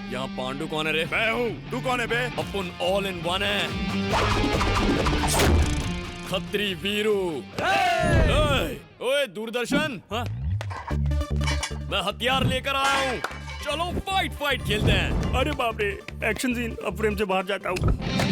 यहाँ पांडु कौन है रे? मैं हूँ। तू कौन है बे? अपन ऑल इन वन है। खत्री वीरू। ओए दूरदर्शन, हाँ? मैं हथियार लेकर आया हूँ। चलो फाइट खेलते हैं। अरे बाप रे, एक्शन सीन। अब फ्रेम से बाहर जाता हूँ।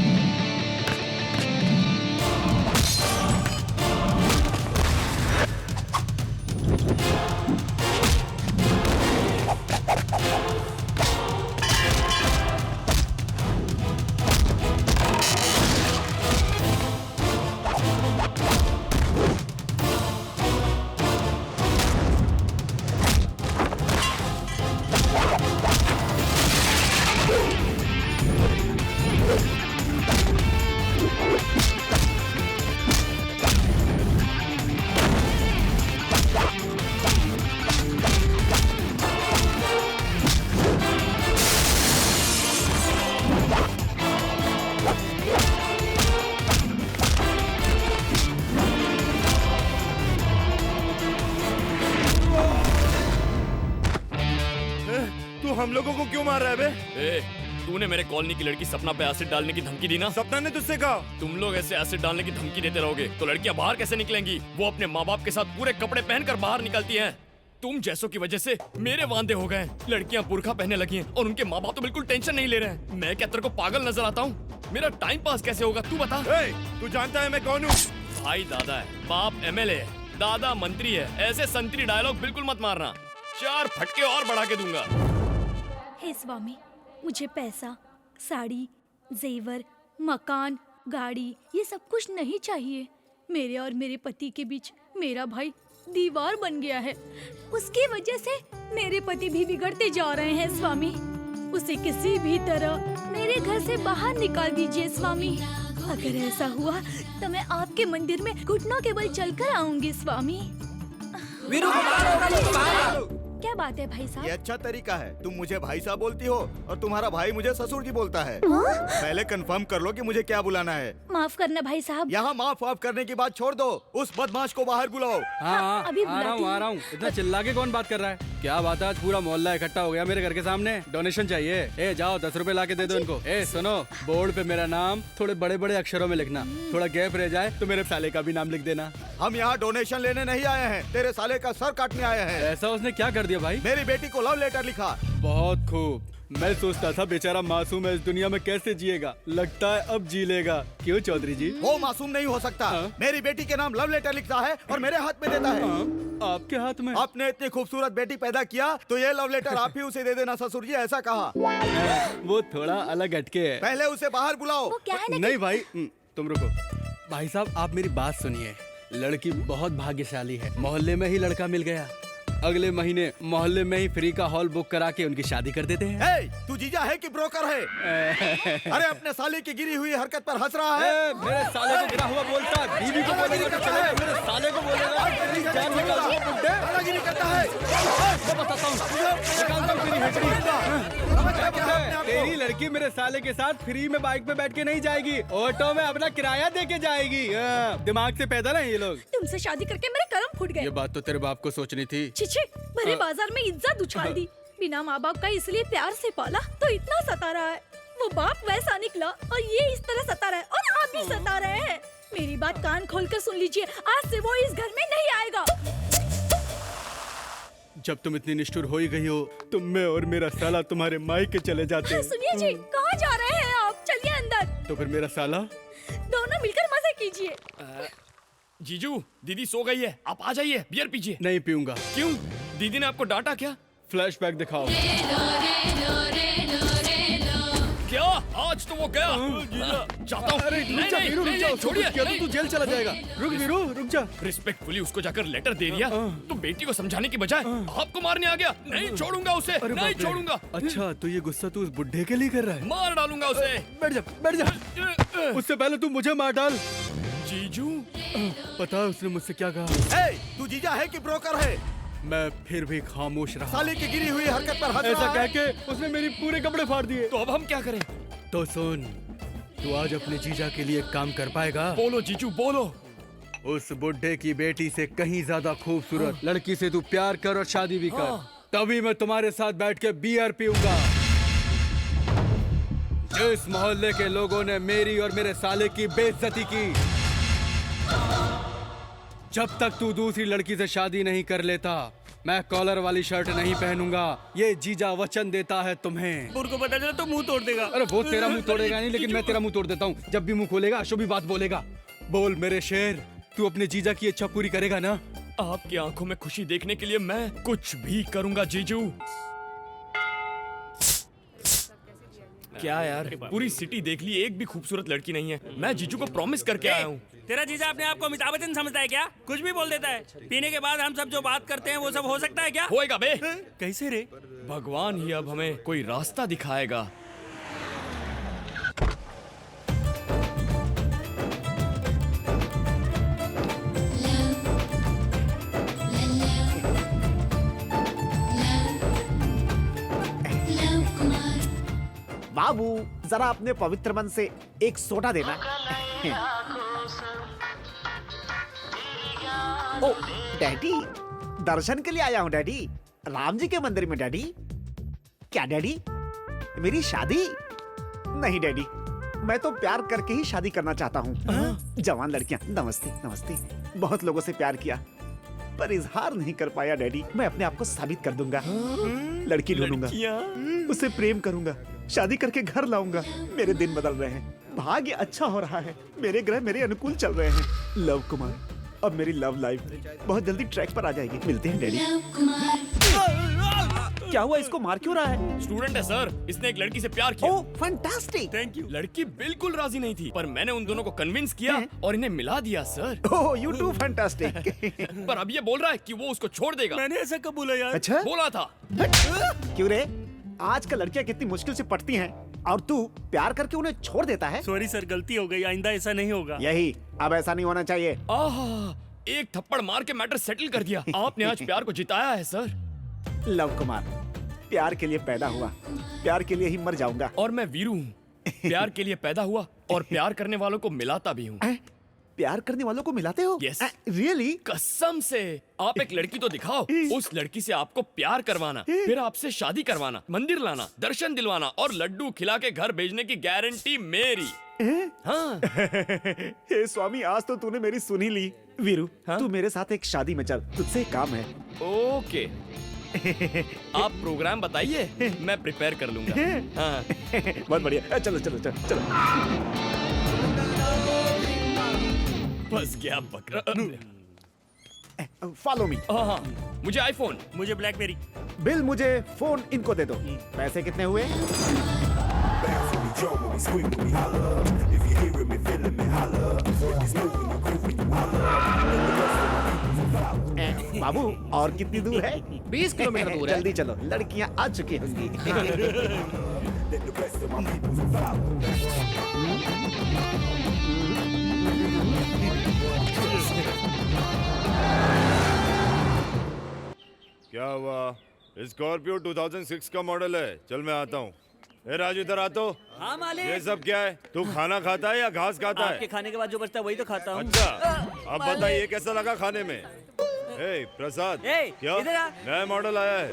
हम लोगों को क्यों मार रहा है बे? तूने मेरे कॉलोनी की लड़की सपना पे एसिड डालने की धमकी दी ना? सपना ने तुझसे कहा? तुम लोग ऐसे एसिड डालने की धमकी देते रहोगे तो लड़कियां बाहर कैसे निकलेंगी? वो अपने माँ बाप के साथ पूरे कपड़े पहनकर बाहर निकलती हैं। तुम जैसों की वजह से मेरे वांदे हो गए। लड़कियां बुर्का पहनने लगी हैं और उनके माँ बाप तो बिल्कुल टेंशन नहीं ले रहे हैं। मैं क्या तेरे को पागल नजर आता हूँ? मेरा टाइम पास कैसे होगा तू बता। तू जानता है मैं कौन हूँ? भाई दादा है, बाप एमएलए है, दादा मंत्री है। ऐसे संतरी डायलॉग बिल्कुल मत मारना, 4 फटके और बढ़ा के दूंगा। हे स्वामी, मुझे पैसा, साड़ी, जेवर, मकान, गाड़ी ये सब कुछ नहीं चाहिए। मेरे और मेरे पति के बीच मेरा भाई दीवार बन गया है। उसकी वजह से मेरे पति भी बिगड़ते जा रहे हैं स्वामी। उसे किसी भी तरह मेरे घर से बाहर निकाल दीजिए स्वामी। अगर ऐसा हुआ तो मैं आपके मंदिर में घुटनों के बल चलकर आऊंगी स्वामी। वीरू क्या बात है भाई साहब? ये अच्छा तरीका है। तुम मुझे भाई साहब बोलती हो और तुम्हारा भाई मुझे ससुर जी बोलता है। पहले कंफर्म कर लो कि मुझे क्या बुलाना है। माफ करना भाई साहब। यहाँ माफ करने की बात छोड़ दो, उस बदमाश को बाहर बुलाओ। हाँ, अभी आ रहा हूँ। इतना चिल्ला के कौन बात कर रहा है? क्या बात है, आज पूरा मोहल्ला इकट्ठा हो गया मेरे घर के सामने। डोनेशन चाहिए? ए जाओ 10 रुपए ला के दे दो इनको। ए सुनो, बोर्ड पे मेरा नाम थोड़े बड़े बड़े अक्षरों में लिखना। थोड़ा गैप रह जाए तो मेरे साले का भी नाम लिख देना। हम यहाँ डोनेशन लेने नहीं आए हैं, तेरे साले का सर काटने आए हैं। ऐसा उसने क्या कर दिया भाई? मेरी बेटी को लव लेटर लिखा। बहुत खूब। मैं सोचता था बेचारा मासूम है, इस दुनिया में कैसे जिएगा। लगता है अब जी लेगा। क्यों चौधरी जी? वो मासूम नहीं हो सकता। मेरी बेटी के नाम लव लेटर लिखता है और मेरे हाथ में देता है। आपके हाथ में? आपने इतनी खूबसूरत बेटी पैदा किया तो ये लव लेटर आप ही उसे दे देना ससुर जी, ऐसा कहा। वो थोड़ा अलग हटके है। पहले उसे बाहर बुलाओ। वो क्या है नहीं भाई, तुम रुको। भाई साहब आप मेरी बात सुनिए। लड़की बहुत भाग्यशाली है, मोहल्ले में ही लड़का मिल गया। अगले महीने मोहल्ले में ही फ्री का हॉल बुक करा के उनकी शादी कर देते हैं। तू जीजा है कि ब्रोकर है? अरे अपने साले की गिरी हुई हरकत पर हंस रहा है। मेरे साले को गिरा हुआ बोलता है, बीवी को बोलेगा तो चलेगा, मेरे साले को बोलेगा तेरी जान निकाल दूंगा बुड्ढे। दादागिरी करता है। मैं बताता हूँ, निकालता हूँ तेरी हड्डी। तेरी लड़की मेरे साले के साथ फ्री में बाइक पे बैठ के नहीं जाएगी, ऑटो में अपना किराया दे के जाएगी। दिमाग से पैदल है ये लोग। तुमसे शादी करके मेरे कर्म फूट गए। ये बात तो तेरे बाप को सोचनी थी। छिछे, भरे बाजार में इज्जत उछाल दी। बिना माँ बाप का इसलिए प्यार से पाला तो इतना सता रहा है। वो बाप वैसा निकला और ये इस तरह सता रहा है और आप भी सता रहे हैं। मेरी बात कान खोल कर सुन लीजिए, आज से वो इस घर में नहीं आएगा। जब तुम इतनी निष्ठुर हो ही गई हो तो मैं और मेरा साला तुम्हारे मायके चले जाते हैं। सुनिए जी, कहाँ जा रहे हैं आप? चलिए अंदर। तो फिर मेरा साला? दोनों मिलकर मजे कीजिए। जीजू दीदी सो गई है, आप आ जाइए, बियर पीजिए। नहीं पीऊंगा। क्यों? दीदी ने आपको डांटा क्या? फ्लैशबैक दिखाओ। क्या आज तो वो गया? जाता हूँ। अरे रुक जा वीरू, रुक जा। छोड़िए, क्या तो तू जेल चला जाएगा। रुक वीरू, रुक जा। रिस्पेक्टफुली उसको जाकर लेटर दे दिया तो बेटी को समझाने की बजाय आपको मारने आ गया। नहीं छोड़ूंगा उसे, नहीं छोड़ूंगा। अच्छा तो ये गुस्सा तू उस बुड्ढे के लिए कर रहा है? मार डालूंगा उसे। बैठ जा, बैठ जा। उससे पहले तू मुझे मार डाल। जीजू पता है उसने मुझसे क्या कहा? तू जीजा है कि ब्रोकर है? मैं फिर भी खामोश रहा। साले की गिरी हुई हरकत पर हंस ऐसा रहा कह है। के उसने मेरी पूरे कपड़े फाड़ दिए। तो अब हम क्या करें? तो सुन, तू आज अपने जीजा के लिए काम कर पाएगा? बोलो जीजू बोलो। उस बुड्ढे की बेटी से कहीं ज्यादा खूबसूरत लड़की से तू प्यार कर और शादी भी कर, तभी मैं तुम्हारे साथ बैठ के बियर पीऊंगा। जिस मोहल्ले के लोगों ने मेरी और मेरे साले की बेइज्जती की, जब तक तू दूसरी लड़की से शादी नहीं कर लेता, मैं कॉलर वाली शर्ट नहीं पहनूंगा। ये जीजा वचन देता है तुम्हें। को पता चला तो मुंह तोड़ देगा। अरे वो तेरा मुंह तोड़ेगा नहीं, लेकिन मैं तेरा मुंह तोड़ देता हूँ। जब भी मुंह खोलेगा अशुभ बात बोलेगा। बोल मेरे शेर, तू अपने जीजा की इच्छा पूरी करेगा ना? आपकी आंखों में खुशी देखने के लिए मैं कुछ भी करूंगा जीजू। क्या यार, पूरी सिटी देख ली, एक भी खूबसूरत लड़की नहीं है। मैं जीजू को प्रॉमिस करके आया हूँ। तेरा जीजा अपने आप को अमिताभ बच्चन समझता है क्या? कुछ भी बोल देता है। पीने के बाद हम सब जो बात करते हैं वो सब हो सकता है क्या? होएगा बे। कैसे रे? भगवान ही अब हमें कोई रास्ता दिखाएगा। बाबू, जरा अपने पवित्र मन से एक सोडा देना। ओ डैडी, दर्शन के लिए आया हूँ डैडी। राम जी के मंदिर में डैडी। क्या डैडी, मेरी शादी? नहीं डैडी, मैं तो प्यार करके ही शादी करना चाहता हूँ। जवान लड़कियाँ, नमस्ते नमस्ते। बहुत लोगों से प्यार किया पर इजहार नहीं कर पाया डैडी। मैं अपने आप को साबित कर दूंगा। लड़की ढूंढूंगा, उससे प्रेम करूंगा, शादी करके घर लाऊंगा। मेरे दिन बदल रहे हैं, भाग्य अच्छा हो रहा है, मेरे ग्रह मेरे अनुकूल चल रहे हैं। लव कुमार, अब मेरी लव लाइफ बहुत जल्दी ट्रैक पर आ जाएगी। मिलते हैं डैडी। क्या हुआ, इसको मार क्यों रहा है? स्टूडेंट है सर, इसने एक लड़की से प्यार किया। Oh fantastic. Thank you. लड़की बिल्कुल राजी नहीं थी, पर मैंने उन दोनों को कन्विंस किया और इन्हें मिला दिया sir. Oh you too fantastic. पर अब ये बोल रहा है कि वो उसको छोड़ देगा। मैंने ऐसा कब बोला यार? अच्छा, बोला था। क्यों रे? आजकल लड़कियां कितनी मुश्किल से पटती हैं और तू प्यार करके उन्हें छोड़ देता है। सॉरी सर, गलती हो गई, आइंदा ऐसा नहीं होगा। यही, अब ऐसा नहीं होना चाहिए। आहा, एक थप्पड़ मार के मैटर सेटल कर दिया। आपने आज प्यार को जिताया है सर। लव कुमार, प्यार के लिए पैदा हुआ, प्यार के लिए ही मर जाऊंगा। और मैं वीरू हूँ, प्यार के लिए पैदा हुआ और प्यार करने वालों को मिलाता भी हूँ। प्यार करने वालों को मिलाते हो? Yes. रियली? कसम से। आप एक लड़की तो दिखाओ, उस लड़की से आपको प्यार करवाना, फिर आपसे शादी करवाना, मंदिर लाना, दर्शन दिलवाना और लड्डू खिला के घर भेजने की गारंटी मेरी। हाँ। हे स्वामी, आज तो तूने मेरी सुनी ली। वीरू, तू मेरे साथ एक शादी में चल, तुझसे एक काम है। ओके। आप प्रोग्राम बताइए, मैं प्रिपेयर कर लूंगा। हाँ। बहुत बढ़िया, चलो चलो चलो चलो। बस गया बकरा। Follow me. हाँ, मुझे आईफोन। मुझे ब्लैकबेरी। बिल, मुझे फोन, इनको दे दो। पैसे कितने हुए? बाबू, और कितनी दूर है? 20 किलोमीटर दूर है। जल्दी चलो, लड़कियां आ चुकी होंगी। क्या हुआ? स्कॉर्पियो 2006 का मॉडल है। चल मैं आता हूँ। ए राजू, इधर आ तो। हाँ मालिक। ये सब क्या है? तू खाना खाता है या घास खाता आपके है? खाने के बाद जो बचता है वही तो खाता हूँ। अच्छा, अब बताइए कैसा लगा खाने में? ए प्रसाद, ए, क्या इधर आ। नया मॉडल आया है?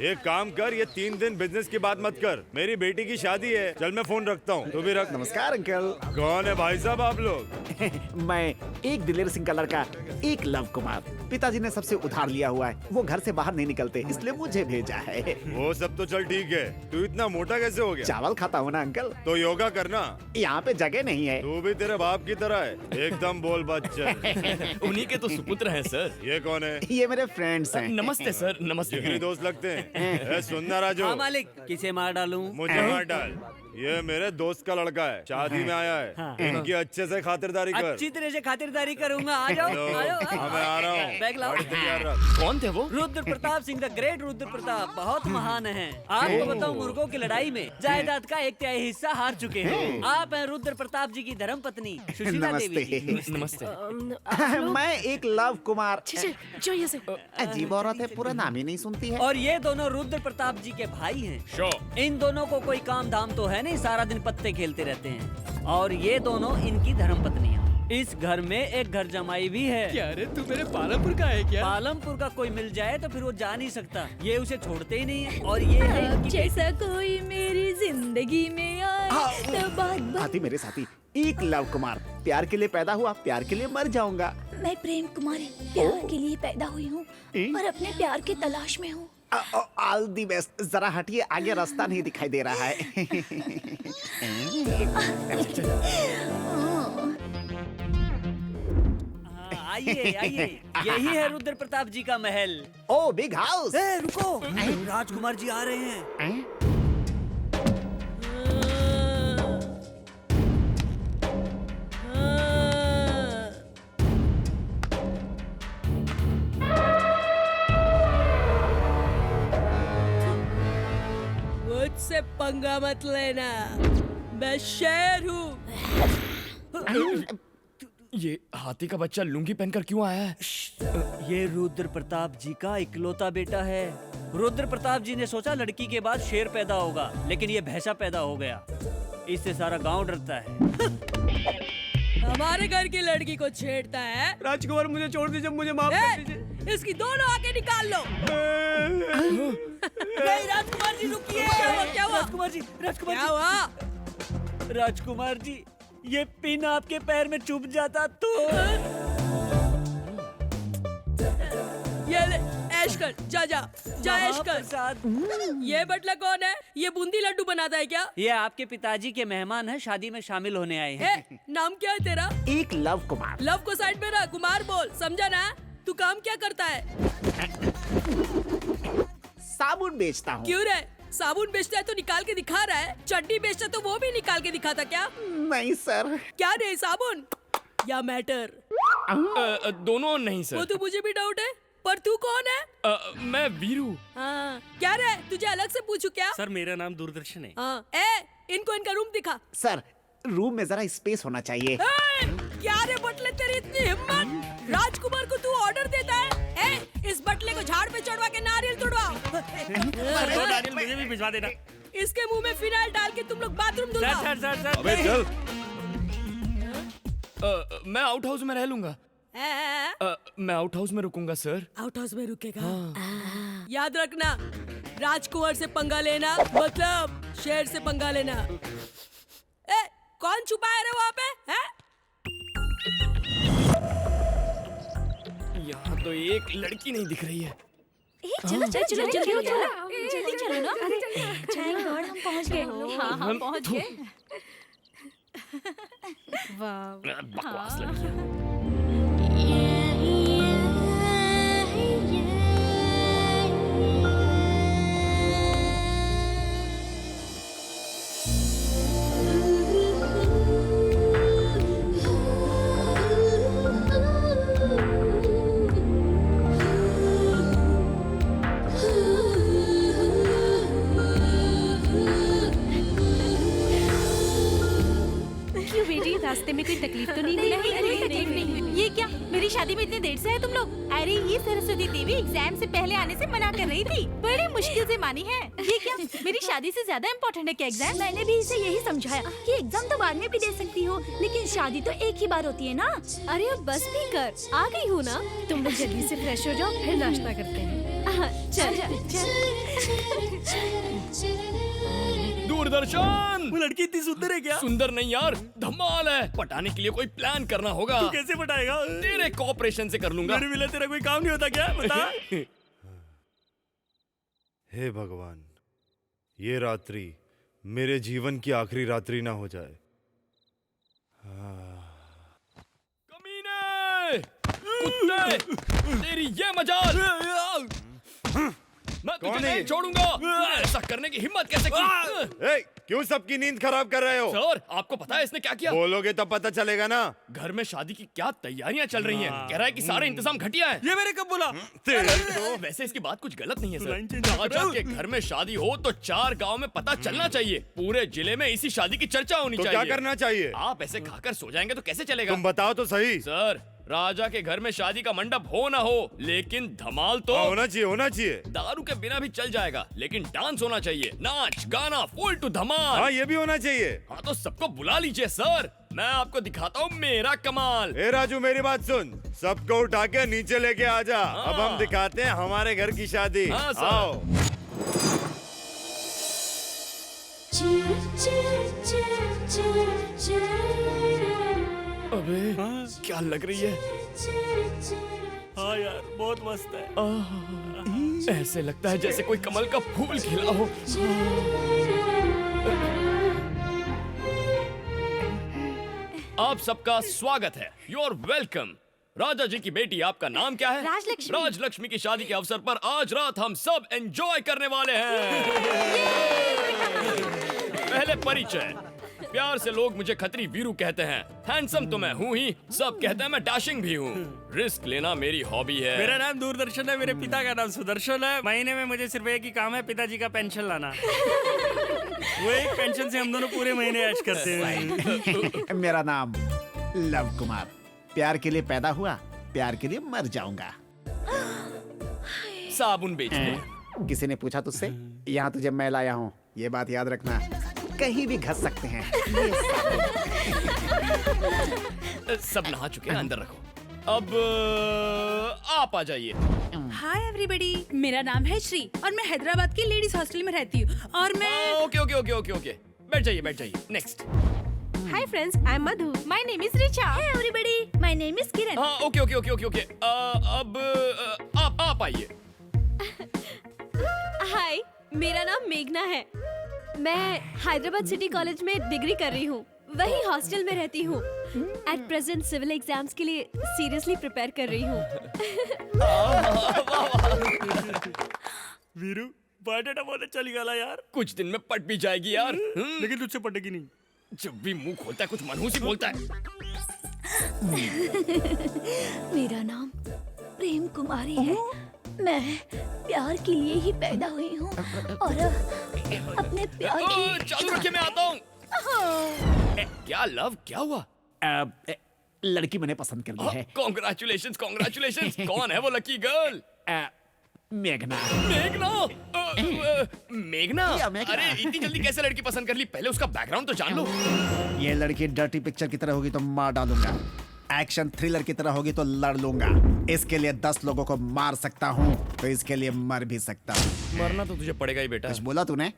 एक काम कर, ये 3 दिन बिजनेस की बात मत कर। मेरी बेटी की शादी है। चल मैं फोन रखता हूँ, तू भी रख। नमस्कार अंकल। कौन है भाई साहब आप लोग? मैं एक दिलेर सिंह का लड़का, एक लव कुमार। पिताजी ने सबसे उधार लिया हुआ है, वो घर से बाहर नहीं निकलते, इसलिए मुझे भेजा है। वो सब तो चल ठीक है, तू इतना मोटा कैसे हो गया? चावल खाता हूँ ना अंकल। तो योगा करना। यहाँ पे जगह नहीं है। तू भी तेरे बाप की तरह है, एकदम बोल बच्चे। उन्हीं के तो सुपुत्र हैं सर। ये कौन है? ये मेरे फ्रेंड्स हैं। नमस्ते सर, नमस्ते। जिगरी दोस्त लगते हैं। ए, सुनना राजू, हाँ मालिक, किसे मार डालूं? मुझे मार डाल। ये मेरे दोस्त का लड़का है, शादी में आया है। इनकी अच्छे से खातिरदारी कर। अच्छी तरह से खातिरदारी करूंगा। आ जाओ, आ जाओ। हाँ, मैं आ रहा हूँ। बैग लाओ। गाड़ी तैयार रख। कौन थे वो? रुद्र प्रताप सिंह, द ग्रेट रुद्र प्रताप, बहुत महान हैं। आपको बताऊं, मुर्गों की लड़ाई में जायदाद का 1/3 हिस्सा हार चुके हैं। आप हैं रुद्र प्रताप जी की धर्म पत्नी सुशीला देवी जी। नमस्ते। मैं एक लव कुमार। जो ये से अजीब औरत है, पूरा नाम ही नहीं सुनती है। और ये दोनों रुद्र प्रताप जी के भाई हैं। श्योर। इन दोनों को कोई काम धाम तो है नहीं, सारा दिन पत्ते खेलते रहते हैं। और ये दोनों इनकी धर्म पत्नियां। इस घर में एक घर जमाई भी है। क्या रे तू मेरे पालमपुर का है क्या? पालमपुर का कोई मिल जाए तो फिर वो जा नहीं सकता, ये उसे छोड़ते ही नहीं है। और ये है अब इनकी जैसा कोई मेरी जिंदगी में आए तो बात साथी मेरे साथी, एक लव कुमार, प्यार के लिए पैदा हुआ, प्यार के लिए मर जाऊंगा। मैं प्रेम कुमारी प्यार के लिए पैदा हुई हूँ और अपने प्यार की तलाश में हूँ। All the best. जरा हटिए, आगे रास्ता नहीं दिखाई दे रहा है। आइए आइए, यही है रुद्र प्रताप जी का महल। ओ बिग हाउस। ए, रुको, राजकुमार जी आ रहे हैं। मुझसे पंगा मत लेना, मैं शेर हूँ। ये हाथी का बच्चा लुंगी पहनकर क्यों आया है? ये रुद्र प्रताप जी का इकलौता बेटा है। रुद्र प्रताप जी ने सोचा लड़की के बाद शेर पैदा होगा, लेकिन ये भैंसा पैदा हो गया। इससे सारा गांव डरता है। हमारे घर की लड़की को छेड़ता है। राजकुमार मुझे छोड़ दीजिए, मुझे माफ कर दीजिए। इसकी दोनों आके निकाल लो। नहीं राजकुमार जी रुकिए। क्या हुआ? राजकुमार जी, राजकुमार क्या जी, हुआ? राजकुमार जी, ये पिन आपके पैर में चुभ जाता तो। ये ले, ऐश कर, जा जा जा, ऐश कर। महाप्रसाद। ये बटला कौन है? ये बूंदी लड्डू बनाता है क्या? ये आपके पिताजी के मेहमान हैं, शादी में शामिल होने आए हैं। ए, नाम क्या है तेरा? एक लव कुमार। लव को साइड में रख, कुमार बोल, समझा ना? तू काम क्या करता है? साबुन बेचता हूँ। क्यों रे? साबुन बेचता है तो निकाल के दिखा रहा है, चड्डी बेचता है तो वो भी निकाल के दिखाता क्या? नहीं सर। क्या रे, साबुन या मैटर? दोनों नहीं वो सर। तो मुझे भी डाउट है, पर तू कौन है? मैं वीरू। हाँ, क्या रे, तुझे अलग से पूछू क्या? सर मेरा नाम दूरदर्शन है। हाँ, ए, इनका रूम दिखा। सर रूम में जरा स्पेस होना चाहिए। ए, क्या रे बटले, तेरी इतनी हिम्मत? राजकुमार को तू ऑर्डर देता है? ए, इस बटले को झाड़ पे चढ़वा के नारियल तुड़वाओ। नारियल मुझे भी भिजवा देना। इसके मुंह में फिनाइल डाल के तुम लोग बाथरूम सर धुलवाओ। सर सर सर अबे चल। मैं आउट हाउस में रह लूंगा। मैं आउट हाउस में रुकूंगा सर। आउट हाउस में रुकेगा। याद रखना, राजकुमार से पंगा लेना मतलब शेर से पंगा लेना। ए, कौन छुपा है रे वहाँ पे? हैं? यहाँ तो एक लड़की नहीं दिख रही है। चलो चलो चलो जल्दी चलो ना। थैंक गॉड हम पहुँच गए। हाँ हम पहुँच गए। बकवास लड़की। रास्ते में कोई तकलीफ तो नहीं हुई? नहीं, तकलीफ नहीं हुई। ये क्या, मेरी शादी में इतनी देर से आए तुम लोग? अरे ये सरस्वती देवी एग्जाम से पहले आने से मना कर रही थी, बड़ी मुश्किल से मानी है। ये क्या, मेरी शादी से ज्यादा इम्पोर्टेंट है क्या एग्जाम? मैंने भी इसे यही समझाया कि एग्जाम तो बाद में भी दे सकती हो, लेकिन शादी तो एक ही बार होती है ना। अरे अब बस भी कर, आ गई हूँ ना। तुम लोग जल्दी से फ्रेश हो जाओ, फिर नाश्ता करते हैं। चल दूरदर्शन। वो लड़की इतनी सुंदर है क्या? सुंदर नहीं यार, धमाल है। पटाने के लिए कोई प्लान करना होगा। तू कैसे पटाएगा? तेरे कोऑपरेशन से कर लूंगा। मेरे बिना तेरा कोई काम नहीं होता क्या? बता। हे भगवान, ये रात्रि मेरे जीवन की आखिरी रात्रि ना हो जाए। कमीने, कुत्ते, तेरी ये मजाल। मैं तुझे नहीं छोड़ूंगा। ऐसा करने की हिम्मत कैसे की? ए, क्यों सबकी नींद खराब कर रहे हो? सर, आपको पता है इसने क्या किया? बोलोगे तब पता चलेगा ना। घर में शादी की क्या तैयारियां चल रही हैं। कह रहा है कि सारे इंतजाम घटिया है। ये मैंने कब बोला? तो वैसे इसकी बात कुछ गलत नहीं है सर। राजा के घर में शादी हो तो 4 गांव में पता चलना चाहिए। पूरे जिले में इसी शादी की चर्चा होनी तो चाहिए। क्या करना चाहिए? आप ऐसे खाकर सो जाएंगे तो कैसे चलेगा? तुम बताओ तो सही। सर, राजा के घर में शादी का मंडप हो ना हो, लेकिन धमाल तो होना चाहिए, होना चाहिए। दारू के बिना भी चल जाएगा, लेकिन डांस होना चाहिए। नाच गाना फुल टू धमाल। हाँ, ये भी होना चाहिए। हाँ तो सबको बुला लीजिए सर। मैं आपको दिखाता हूँ मेरा कमाल। ए राजू मेरी बात सुन, सबको उठा के नीचे लेके आ जा। अब हम दिखाते हैं हमारे घर की शादी। हाँ, सर। आओ। अबे क्या लग रही है? हाँ यार बहुत मस्त है। ऐसे लगता है जैसे कोई कमल का फूल खिला हो। आप सबका स्वागत है। You are welcome. राजा जी की बेटी, आपका नाम क्या है? राजलक्ष्मी। राजलक्ष्मी की शादी के अवसर पर आज रात हम सब एंजॉय करने वाले हैं। पहले परिचय। प्यार से लोग मुझे खत्री वीरू कहते हैं। हैंडसम तो मैं हूँ ही, सब कहते हैं मैं डैशिंग भी हूँ। रिस्क लेना मेरी हॉबी है। मेरा नाम दूरदर्शन है, मेरे पिता का नाम सुदर्शन है। महीने में मुझे सिर्फ एक ही काम है, पिताजी का पेंशन लाना। वो एक पेंशन से हम दोनों पूरे महीने ऐश करते हैं। मेरा नाम लव कुमार। प्यार के लिए पैदा हुआ, प्यार के लिए मर जाऊंगा। साबुन बेचते। किसी ने पूछा तुझसे? यहाँ तुझे मैं लाया हूँ, ये बात याद रखना। कहीं भी घस सकते हैं। सब नहा चुके हैं, अंदर रखो। अब आप आ जाइए। हाय एवरीबॉडी, मेरा नाम है श्री और मैं हैदराबाद की लेडीज हॉस्टल में रहती हूँ और मैं okay okay okay okay okay, बैठ जाइए बैठ जाइए। Next. Hi friends, I am Madhu. My name is Richa. Hey everybody, my name is Kiran. हाँ okay okay okay okay okay. अब आप आइए। हाय, मेरा नाम मेघना है। मैं हैदराबाद सिटी कॉलेज में डिग्री कर रही हूँ, वही हॉस्टल में रहती हूँ। एट प्रेजेंट सिविल एग्जाम्स के लिए सीरियसली प्रिपेयर कर रही हूँ। वीरू बायोडाटा बहुत अच्छा निकाला यार, कुछ दिन में पट भी जाएगी यार। लेकिन तुझसे पटेगी नहीं। जब भी मुंह खोलता है कुछ मनहूस ही बोलता है। मेरा नाम प्रेम कुमारी है। मैं प्यार के लिए ही पैदा हुई हूँ और अपने प्यार की चालू रखिए, मैं आता हूँ। क्या लव, क्या हुआ? लड़की मैंने पसंद कर ली है। Congratulations congratulations. कौन है वो लकी गर्ल? मेघना। मेघना? मेघना? या मेघना। अरे इतनी जल्दी कैसे लड़की पसंद कर ली? पहले उसका बैकग्राउंड तो जान लो। ये लड़की डर्टी पिक्चर की तरह होगी तो मार डालूंगा, एक्शन थ्रिलर की तरह होगी तो लड़ लूंगा। इसके लिए 10 लोगों को मार सकता हूँ, तो इसके लिए मर भी सकता हूँ। मरना तो तुझे पड़ेगा ही बेटा। कुछ बोला तूने?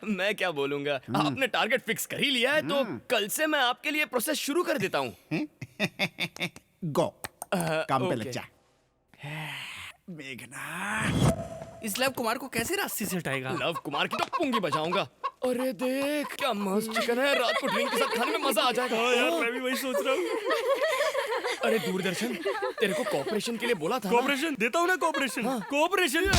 मैं क्या बोलूंगा, आपने टारगेट फिक्स कर ही लिया है तो कल से मैं आपके लिए प्रोसेस शुरू कर देता हूँ। गो, काम पे ओके। लग जा। मेघना। इस लव कुमार को कैसे रास्ते से हटाएगा? लव कुमार की तो पुंगी बजाऊंगा। अरे देख क्या मस्त चिकन है, रात को ड्रिंक के साथ खाने में मजा आ जाएगा। हाँ यार मैं भी वही सोच रहा हूँ। अरे दूरदर्शन, तेरे को कॉपरेशन के लिए बोला था ना? कोऑपरेशन देता हूँ ना, कोऑपरेशन कोऑपरेशन।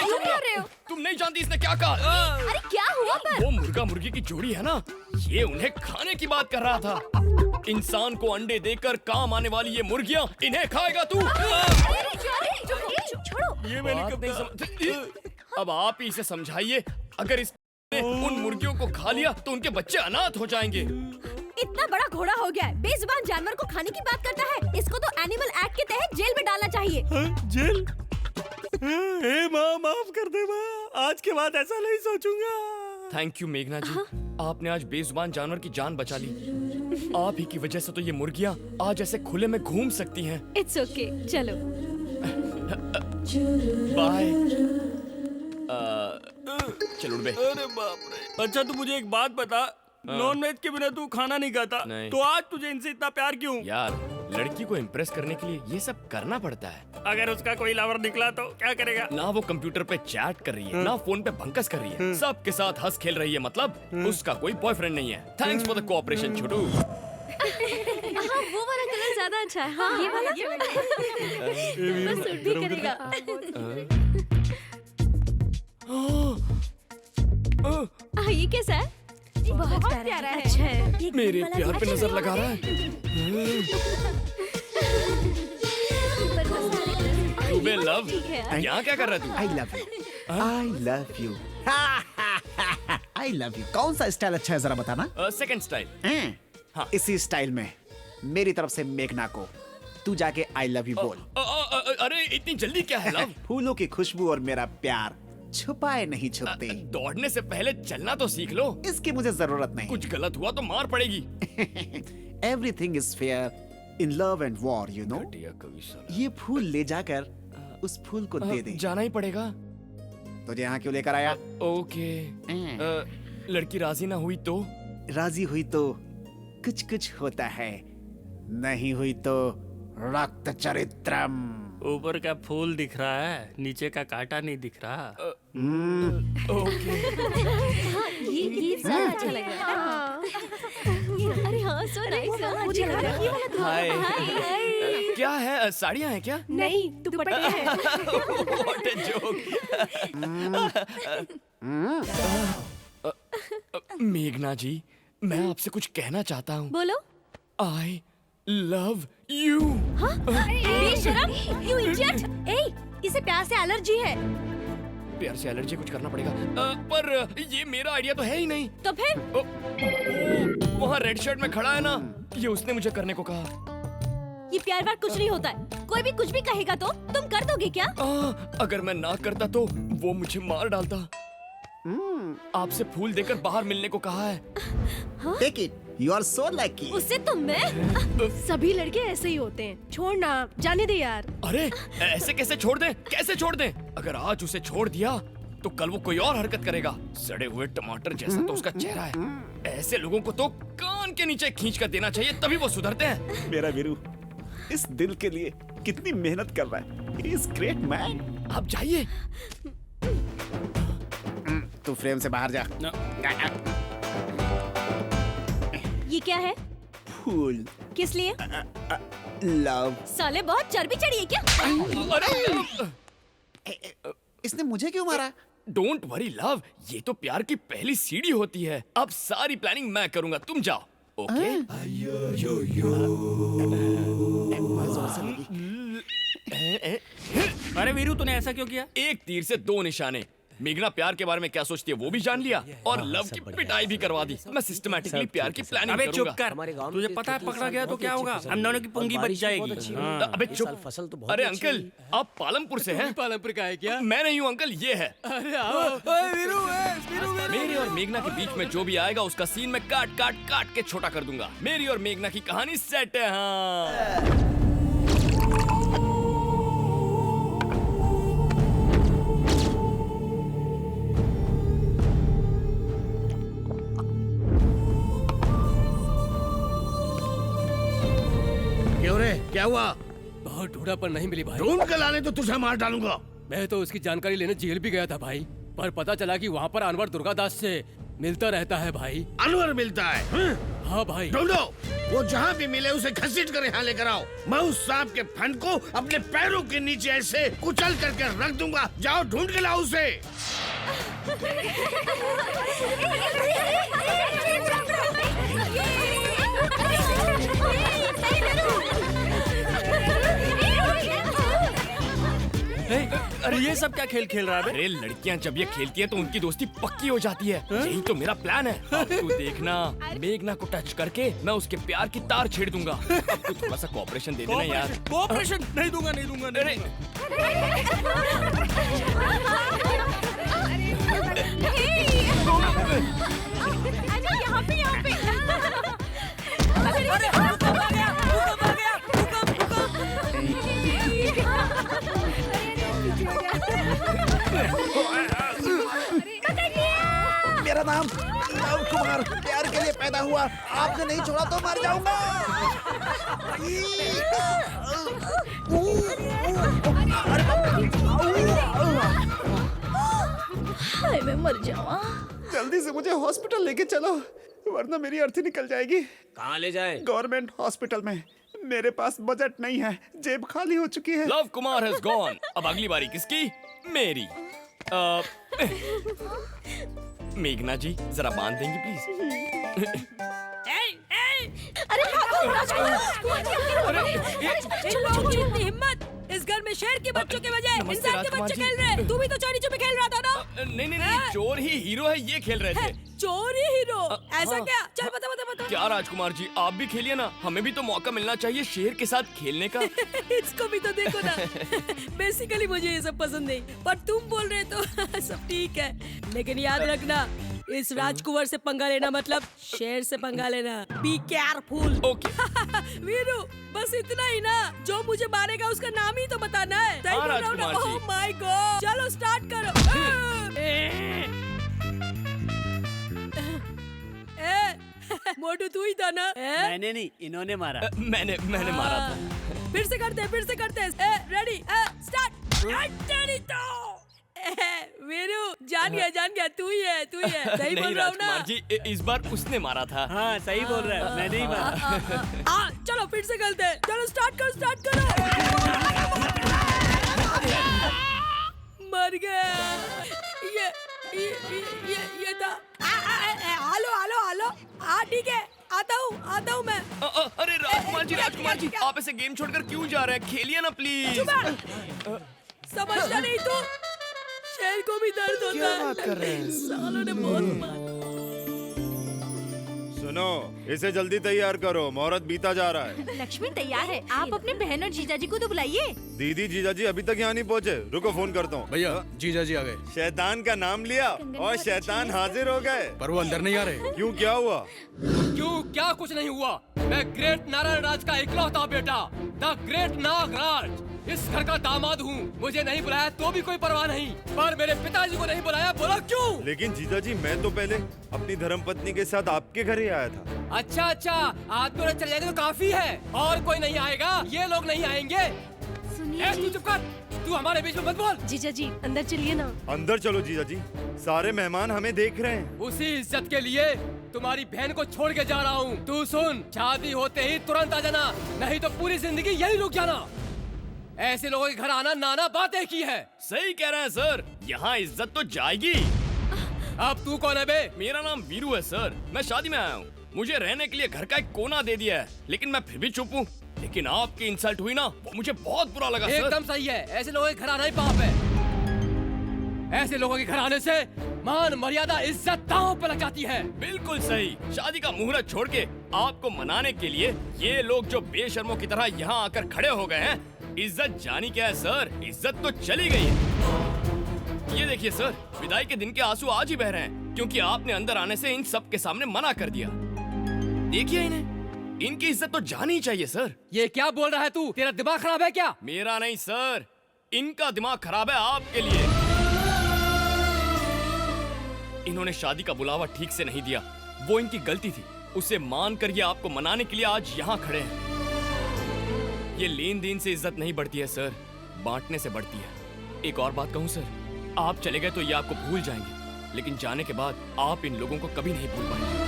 क्यों कर रहे हो? तुम नहीं जानती इसने क्या कहा। अरे क्या हुआ पर? वो मुर्गा मुर्गी की जोड़ी है ना, ये उन्हें खाने की बात कर रहा था। इंसान को अंडे देकर काम आने वाली ये मुर्गियां, इन्हें खाएगा तू। छोड़ो। ये मैंने बात कब नहीं समझ। अब आप ही इसे समझाइए, अगर इसने उन मुर्गियों को खा लिया तो उनके बच्चे अनाथ हो जाएंगे। इतना बड़ा घोड़ा हो गया है, बेजुबान जानवर को खाने की बात करता है। इसको तो एनिमल एक्ट के तहत जेल में डालना चाहिए। जेल? हे माँ माफ कर दे माँ, आज के बाद ऐसा नहीं सोचूंगा। थैंक यू मेघना जी, आपने आज बेजुबान जानवर की जान बचा ली। आप ही की वजह से तो ये मुर्गियां आज ऐसे खुले में घूम सकती हैं। इट्स ओके, चलो। बाय। चल उड़ बे। अरे बाप रे। अच्छा तू मुझे एक बात बता, नॉन वेज के बिना तू खाना नहीं खाता, नहीं। तो आज तुझे इनसे इतना प्यार क्यों? यार लड़की को इम्प्रेस करने के लिए ये सब करना पड़ता है। अगर उसका कोई लवर निकला तो क्या करेगा? ना वो कंप्यूटर पे चैट कर रही है, ना फोन पे भंकस कर रही है, सबके साथ हंस खेल रही है, मतलब उसका कोई बॉयफ्रेंड नहीं है। थैंक्स फॉर द कोऑपरेशन छोटू। हाँ, वो वाला कलर ज्यादा अच्छा है। हाँ, ये वाला बस सूट भी करेगा। ये कैसा है? बहुत प्यारा है। अच्छा है। मेरे प्यार पे नजर लगा रहा है। बे लव, यहाँ क्या कर रहा है तू? I love you. I love you. I love you. कौन सा स्टाइल अच्छा है जरा बताना। Second style. हाँ। इसी स्टाइल में मेरी तरफ से मेघना को तू जाके आई लव यू बोल। अरे इतनी जल्दी क्या है लव? फूलों की खुशबू और मेरा प्यार छुपाए नहीं छुपते। दौड़ने से पहले चलना तो सीख लो। इसकी मुझे जरूरत नहीं। कुछ गलत हुआ तो मार पड़ेगी। Everything is fair in love and war, you know. ये फूल ले जाकर उस फूल को दे दे। जाना ही पड़ेगा। तुझे यहाँ क्यों लेकर आया? ओके। लड़की राजी ना हुई तो? राजी हुई तो कुछ कुछ होता है, नहीं हुई तो रक्त चरित्रम। ऊपर का फूल दिख रहा है, नीचे का कांटा नहीं दिख रहा। ओके। ये ज्यादा अच्छा लग रहा है। अरे हाँ, सो नाइस। मुझे लग रहा है ये वाला हाय। क्या है, साड़ियाँ हैं क्या? नहीं, दुपट्टे हैं। What a joke। मेघना जी, मैं आपसे कुछ कहना चाहता हूँ। बोलो। I love you। बेशरम, you idiot। ए, इसे प्यार से एलर्जी है। प्यार से एलर्जी कुछ करना पड़ेगा। पर ये मेरा आइडिया तो है ही नहीं। तो फिर? वहाँ रेड शर्ट में खड़ा है ना, ये उसने मुझे करने को कहा। ये प्यार वार कुछ नहीं होता है। कोई भी कुछ भी कहेगा तो तुम कर दोगे क्या? अगर मैं ना करता तो वो मुझे मार डालता। आपसे फूल देकर बाहर मिलने को कहा है। Take it, you are so lucky. उससे तुम मैं? सभी लड़के ऐसे ही होते हैं। छोड़ना, जाने दे यार। अरे ऐसे कैसे छोड़ दें? कैसे छोड़ दें? अगर आज उसे छोड़ दिया तो कल वो कोई और हरकत करेगा। सड़े हुए टमाटर जैसा तो उसका चेहरा है। ऐसे लोगों को तो कान के नीचे खींच कर देना चाहिए, तभी वो सुधरते हैं। मेरा वीरू इस दिल के लिए कितनी मेहनत कर रहा है। He is great man। आप जाइए। तू फ्रेम से बाहर जा। ये क्या है? फूल। किस लिए? लव। साले बहुत चर्बी चढ़ी है क्या? अरे इसने मुझे क्यों मारा? डोंट वरी लव, ये तो प्यार की पहली सीढ़ी होती है। अब सारी प्लानिंग मैं करूंगा, तुम जाओ। ओके? अरे वीरू, तूने ऐसा क्यों किया? एक तीर से दो निशाने। मेघना प्यार के बारे में क्या सोचती है वो भी जान लिया, और लव की पिटाई भी करवा दी। मैं सिस्टमैटिकली प्यार की प्लानिंग अबे करूंगा। चुप कर। तुझे पता है पकड़ा गया तो क्या होगा? हम दोनों की पुंगी बच जाएगी। अबे चुप। फसल तो बहुत अरे अंकल, आप पालमपुर से हैं? पालमपुर का है क्या? मैं नहीं हूँ अंकल, ये है। मेरे और मेघना के बीच में जो भी आएगा उसका सीन मैं काट काट काट के छोटा कर दूंगा। मेरी और मेघना की कहानी सेट है। हाँ। क्यों रे, क्या हुआ? बहुत ढूंढा पर नहीं मिली भाई। ढूंढ के लाने तो तुझे मार डालूंगा। मैं तो उसकी जानकारी लेने जेल भी गया था भाई, पर पता चला कि वहाँ पर अनवर दुर्गादास से मिलता रहता है भाई। अनवर मिलता है? हाँ भाई। ढूंढो, वो जहाँ भी मिले उसे घसीट कर यहाँ लेकर आओ। मैं उस सांप के फन को अपने पैरों के नीचे ऐसे कुचल करके रख दूंगा। जाओ ढूंढ के लाओ उसे। अरे ये सब क्या खेल खेल रहा है? अरे लड़कियां जब ये खेलती हैं तो उनकी दोस्ती पक्की हो जाती है। यही तो मेरा प्लान है। अब तू देखना, मेघना को टच करके मैं उसके प्यार की तार छेड़ दूंगा। अब तू थोड़ा सा कोऑपरेशन दे देना यार। कोऑपरेशन नहीं दूंगा, नहीं दूंगा, नहीं। यहाँ पे मेरा नाम लव कुमार प्यार के लिए पैदा हुआ। आपने नहीं छोड़ा तो मर जाऊंगा। हाय मैं मर जाऊँ। जल्दी से मुझे हॉस्पिटल लेके चलो, वरना मेरी अर्थी निकल जाएगी। कहाँ ले जाए? गवर्नमेंट हॉस्पिटल में। मेरे पास बजट नहीं है, जेब खाली हो चुकी है। Love Kumar has gone. अब अगली बारी किसकी? मेरी। मेघना जी जरा बांध देंगी प्लीज? अरे भागो राजकुमार। चलो हिम्मत, इस घर में शेर के बच्चों के बजाय नमस्ते, इंसान के राजकुमार बच्चे जी। खेल रहे हैं। तू भी तो चोरी छुपे खेल रहा था ना? नहीं नहीं नहीं, चोर ही हीरो है ये खेल रहे थे। चोरी हीरो ऐसा हाँ। क्या? चल बता बता बता। क्या राजकुमार जी, आप भी खेलिए ना, हमें भी तो मौका मिलना चाहिए शेर के साथ खेलने का। इसको भी तो देखो ना। बेसिकली मुझे ये सब पसंद नहीं, पर तुम बोल रहे तो सब ठीक है। लेकिन याद रखना, इस राजकुमार से पंगा लेना मतलब शेर से पंगा लेना। Be careful. ओके। वीरू, बस इतना ही ना? जो मुझे मारेगा उसका नाम ही तो बताना है। सही बोल रहा हूँ ना? Rajkumar ji. Oh my God, चलो स्टार्ट करो। मोटू तू ही था ना? मैंने नहीं, इन्होंने मारा। मैंने मारा था। फिर से करते रेडी स्टार्ट। वीरू, जान गया तू ही है सही नहीं बोल रहा हूँ ना? राजकुमार जी, इस बार उसने मारा था। हाँ सही बोल रहा है, मैंने ही मारा। चलो फिर से करते हैं। चलो स्टार्ट करो। मर गया। ये था। हेलो। हाँ ठीक है, आता हूँ मैं। अरे राजकुमार जी, आप ऐसे गेम छोड़कर क्यों जा रहे हैं? खेलिए ना प्लीज। समझता नहीं तू? शेर को भी दर्द होता है। क्या बात कर रहे हैं? सालों ने बहुत मारा। सुनो, इसे जल्दी तैयार करो, मुहूर्त बीता जा रहा है। लक्ष्मी तैयार है, आप अपने बहन और जीजाजी को तो बुलाइए। दीदी जीजाजी अभी तक यहाँ नहीं पहुँचे, रुको फोन करता हूँ। भैया जीजा जी आ गए, शैतान का नाम लिया और शैतान हाजिर हो गए। पर वो अंदर नहीं आ रहे। क्यों, क्या हुआ? क्यों? क्या कुछ नहीं हुआ। मैं ग्रेट नारायण राज का इकलौता बेटा, द ग्रेट नागराज, इस घर का दामाद हूँ। मुझे नहीं बुलाया तो भी कोई परवाह नहीं, पर मेरे पिताजी को नहीं बुलाया, बोला क्यों? लेकिन जीजाजी, मैं तो पहले अपनी धर्मपत्नी के साथ आपके घर ही आया था। अच्छा, आदमी और चले जाएंगे तो काफी है, और कोई नहीं आएगा, ये लोग नहीं आएंगे। सुनिए तू चुप कर, तू हमारे बीच में मत बोल। जीजा जी अंदर चलिए ना। अंदर चलो जीजाजी, सारे मेहमान हमें देख रहे हैं। उसी इज्जत के लिए तुम्हारी बहन को छोड़ के जा रहा हूँ। तू सुन, शादी होते ही तुरंत आ जाना, नहीं तो पूरी जिंदगी यही रुक जाना। ऐसे लोगों के घर आना नाना बात एक ही है। सही कह रहे हैं सर, यहाँ इज्जत तो जाएगी। अब तू कौन है बे? मेरा नाम वीरू है सर, मैं शादी में आया हूँ। मुझे रहने के लिए घर का एक कोना दे दिया है, लेकिन मैं फिर भी चुप हूँ। लेकिन आपकी इंसल्ट हुई ना, वो मुझे बहुत बुरा लगा सर। एकदम सही है, ऐसे लोगों के घर आना ही पाप है। ऐसे लोगों के घर आने से मान मर्यादा इज्जत दांव पे लग जाती है। बिल्कुल सही। शादी का मुहूर्त छोड़ के आपको मनाने के लिए ये लोग जो बेशर्मों की तरह यहाँ आकर खड़े हो गए हैं, इज्जत जानी क्या है सर, इज्जत तो चली गई है। ये देखिए सर, विदाई के दिन के आंसू आज ही बह रहे हैं, क्योंकि आपने अंदर आने से इन सब के सामने मना कर दिया। देखिए इन्हें, इनकी इज्जत तो जानी ही चाहिए सर। ये क्या बोल रहा है तू? तेरा दिमाग खराब है क्या? मेरा नहीं सर, इनका दिमाग खराब है आपके लिए। इन्होंने शादी का बुलावा ठीक से नहीं दिया, वो इनकी गलती थी। उसे मान कर ये आपको मनाने के लिए आज यहाँ खड़े हैं। ये लेन देन से इज्जत नहीं बढ़ती है सर, बांटने से बढ़ती है। एक और बात कहूँ सर, आप चले गए तो ये आपको भूल जाएंगे, लेकिन जाने के बाद आप इन लोगों को कभी नहीं भूल पाएंगे।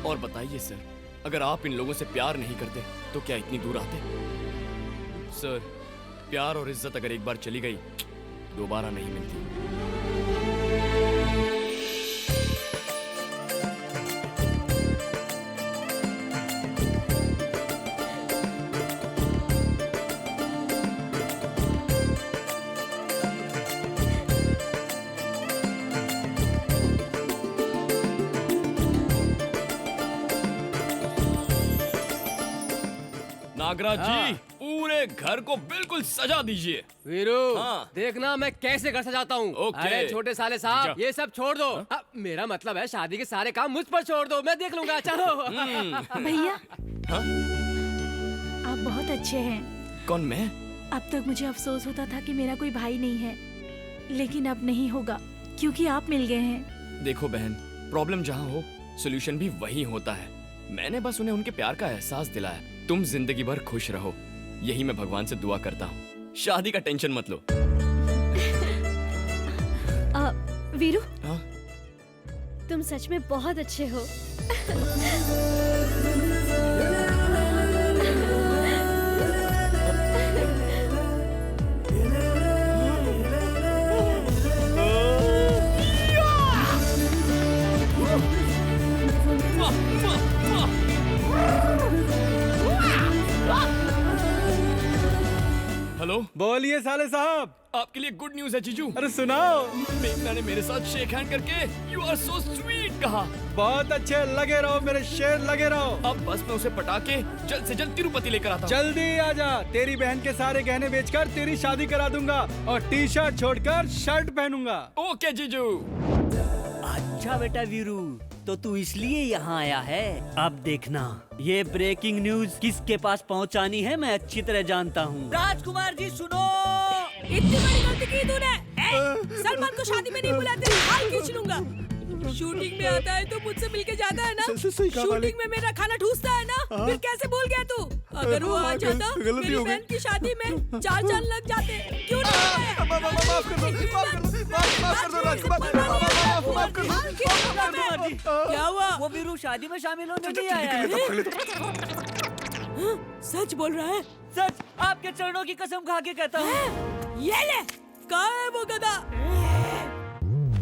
और बताइए सर, अगर आप इन लोगों से प्यार नहीं करते तो क्या इतनी दूर आते? सर, प्यार और इज्जत अगर एक बार चली गई दोबारा नहीं मिलती। नागराज जी, पूरे घर को बिल्कुल सजा दीजिए। वीरू, हाँ। देखना मैं कैसे घर सजाता हूँ। ओके। अरे छोटे साले साहब, ये सब छोड़ दो। मेरा मतलब है शादी के सारे काम मुझ पर छोड़ दो, मैं देख लूंगा। चलो। भैया हाँ? आप बहुत अच्छे हैं। कौन, मैं? अब तक मुझे अफसोस होता था कि मेरा कोई भाई नहीं है, लेकिन अब नहीं होगा क्योंकि आप मिल गए हैं। देखो बहन, प्रॉब्लम जहाँ हो सोल्यूशन भी वही होता है। मैंने बस उन्हें उनके प्यार का एहसास दिलाया। तुम जिंदगी भर खुश रहो, यही मैं भगवान से दुआ करता हूँ। शादी का टेंशन मत लो। वीरू, हाँ? तुम सच में बहुत अच्छे हो। हेलो, बोलिए साले साहब। आपके लिए गुड न्यूज है जीजू। अरे सुनाओ। मेघना ने मेरे साथ शेक हैंड करके यू आर सो स्वीट कहा। बहुत अच्छे, लगे रहो मेरे शेर, लगे रहो। अब बस मैं उसे पटा के जल्द से जल्द तिरुपति लेकर आता हूँ। जल्दी आजा, तेरी बहन के सारे गहने बेचकर तेरी शादी करा दूंगा और टी शर्ट छोड़कर शर्ट पहनूंगा। ओके जीजू। अच्छा बेटा वीरू, तो तू इसलिए यहाँ आया है। अब देखना, ये ब्रेकिंग न्यूज किसके पास पहुँचानी है मैं अच्छी तरह जानता हूँ। राजकुमार जी सुनो, इतनी बड़ी गलती की तूने। सलमान को शादी में नहीं बुलाते, हाल खींच लूंगा। शूटिंग में आता है तो मुझसे मिलके जाता है ना। शूटिंग में मेरा खाना ठूसता है ना। फिर कैसे भूल गया तू? अगर वो आ जाता मेरी बहन की शादी में 4 चांद लग जाते। क्यों नहीं आया? माफ कर दो राजकुमार। क्या हुआ? वो वीरू शादी में शामिल होने नहीं आया है। सच बोल रहा है? सच, आपके चरणों की कसम खा के कहता हूँ। ये ले, कहाँ है वो गधा?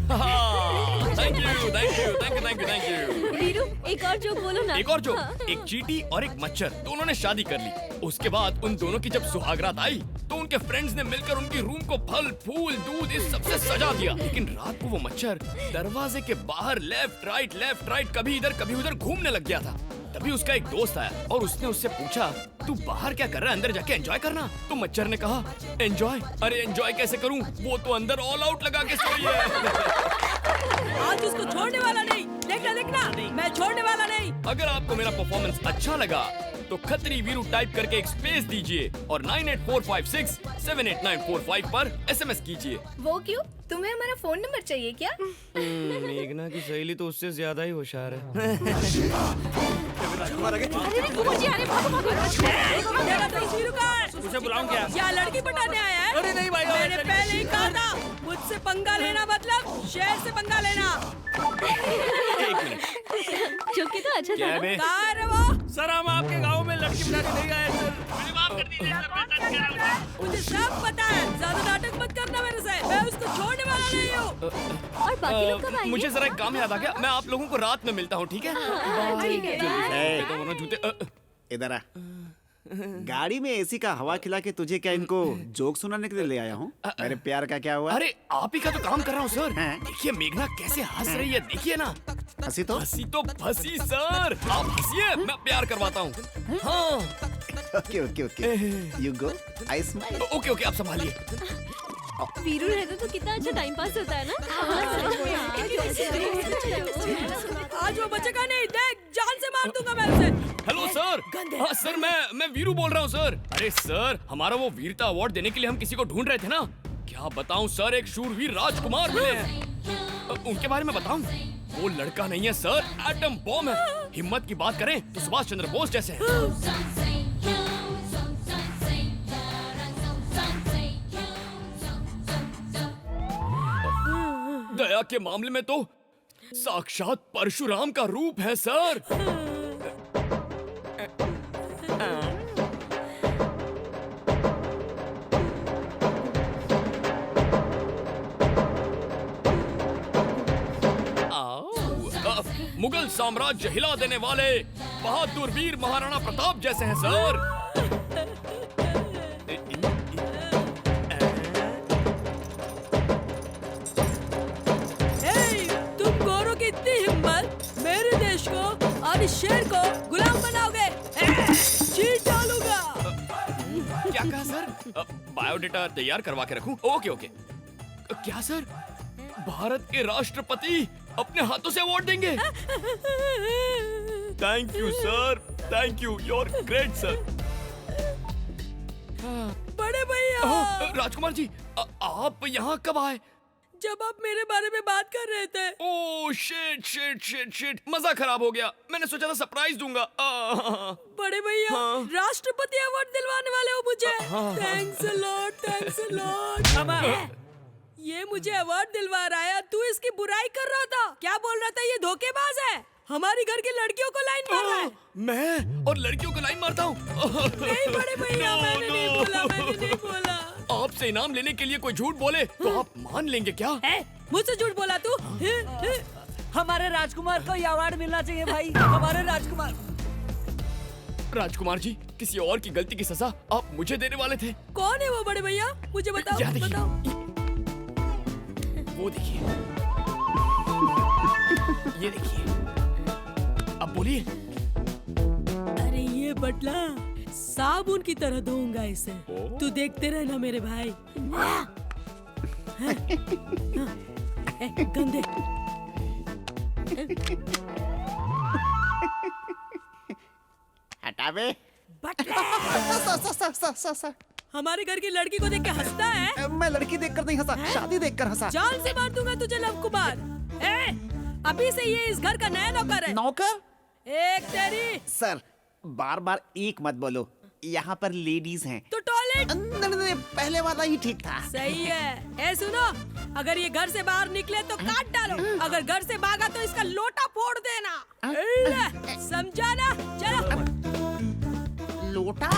Thank you, thank you, thank you, thank you, thank you. Veeru, एक और जोक बोलो ना। एक और जोक। एक चींटी और एक मच्छर दोनों ने शादी कर ली। उसके बाद उन दोनों की जब सुहागरात आई तो उनके फ्रेंड्स ने मिलकर उनकी रूम को फल, फूल, दूध इस सबसे सजा दिया। लेकिन रात को वो मच्छर दरवाजे के बाहर लेफ्ट राइट कभी इधर कभी उधर घूमने लग गया था। तभी उसका एक दोस्त आया और उसने उससे पूछा, तू बाहर क्या कर रहा है? अंदर जाके एंजॉय करना। तो मच्छर ने कहा, एंजॉय? अरे एंजॉय कैसे करूं? वो तो अंदर ऑल आउट लगा के सोई है। आज उसको छोड़ने वाला नहीं। देखना, मैं छोड़ने वाला नहीं। अगर आपको मेरा परफॉर्मेंस अच्छा लगा तो खतरी वीरू टाइप करके एक स्पेस दीजिए और 9845678945 पर SMS कीजिए। वो क्यों? तुम्हें हमारा फोन नंबर चाहिए क्या? मेघना की सहेली तो उससे ज्यादा ही होशियार है। उसे बुलाऊं क्या? क्या लड़की पटाने आया है? अरे नहीं भाई, मैंने पहले ही कहा था, मुझसे पंगा लेना मतलब शेर से पंगा लेना। जोकी तो अच्छा था। कहाँ है रे वो? सर, हम आपके गांव में लड़की पटाने नहीं आए सर। मुझे माफ कर दीजिए सर। मुझे सब पता है, ज्यादा नाटक मत करना मेरे से। मैं उसको छोड़ने वाला नहीं हूँ। और बाकी लोग कब आएंगे? मुझे जरा एक काम याद आ गया, मैं आप लोगों को रात में मिलता हूँ, ठीक है? ठीक है। तो दोनों जूते इधर आ। गाड़ी में एसी का हवा खिला के तुझे क्या इनको जोक सुनाने के लिए ले आया हूँ? मेरे प्यार का क्या हुआ? अरे आप ही का तो काम कर रहा हूँ सर। हैं? देखिए मेघना कैसे हंस रही है, देखिए ना। हंसी तो फंसी सर। आप हंसिए, मैं प्यार करवाता हूँ। हाँ। Okay you go, I smile. Okay आप संभालिए। वीरू रहता तो कितना अच्छा टाइम पास होता है ना। आज वो बचेगा नहीं। देख, जान से मार दूंगा मैं उसे। Hello sir. हाँ सर, मैं वीरू बोल रहा हूँ सर। अरे सर, हमारा वो वीरता अवार्ड देने के लिए हम किसी को ढूंढ रहे थे ना। क्या बताऊँ सर, एक शूरवीर राजकुमार मिले हैं। उनके बारे में बताऊँ? वो लड़का नहीं है सर, एटम बॉम्ब है। हिम्मत की बात करें तो सुभाष चंद्र बोस जैसे हैं। दया के मामले में तो साक्षात परशुराम का रूप है सर। मुगल साम्राज्य हिला देने वाले बहादुर वीर महाराणा प्रताप जैसे हैं सर। तुम गोरों की इतनी हिम्मत, मेरे देश को और इस शेर को गुलाम बनाओगे? चीर डालूंगा। क्या कहा सर? बायोडेटा तैयार करवा के रखूं? ओके। क्या सर, भारत के राष्ट्रपति अपने हाथों से अवार्ड देंगे? Thank you sir, thank you, you are great sir. बड़े भैया। राजकुमार जी, आप यहाँ कब आए? जब आप मेरे बारे में बात कर रहे थे। ओह शिट, मजा खराब हो गया। मैंने सोचा था सरप्राइज दूंगा। बड़े भैया, राष्ट्रपति अवार्ड दिलवाने वाले हो मुझे। Thanks a lot. ये मुझे अवार्ड दिलवा रहा है, तू इसकी बुराई कर रहा था। क्या बोल रहा था? ये धोखेबाज है, हमारी घर की लड़कियों को लाइन मार रहा है। मैं और लड़कियों को लाइन मारता हूँ? नहीं बड़े भैया, मैंने नहीं बोला। आपसे इनाम लेने के लिए कोई झूठ बोले तो आप मान लेंगे क्या? मुझसे झूठ बोला तू? हमारे राजकुमार को ये अवार्ड मिलना चाहिए भाई, हमारे राजकुमार। राजकुमार जी, किसी और की गलती की सजा आप मुझे देने वाले थे। कौन है वो बड़े भैया? मुझे बताओ, यहाँ देखिए। बताओ। वो देखिए, ये देखिए, अब बोलिए। अरे ये बटला साबुन की तरह धोऊंगा इसे। तू देखते रहना मेरे भाई। गंदे। हटा बे। बटले। हमारे घर की लड़की को देख के हंसता है? मैं लड़की देखकर नहीं हंसा, शादी देखकर हंसा। जान से मार दूंगा तुझे लव कुमार। अभी से ये इस घर का नया नौकर है। नौकर? एक तेरी। सर, बार बार एक मत बोलो, यहाँ पर लेडीज हैं। तो टॉयलेट? नहीं, पहले वाला ही ठीक था। सही है। सुनो, अगर ये घर से बाहर निकले तो काट डालो, अगर घर से भागा तो इसका लोटा फोड़ देना। समझा ना? चलो। लोटा?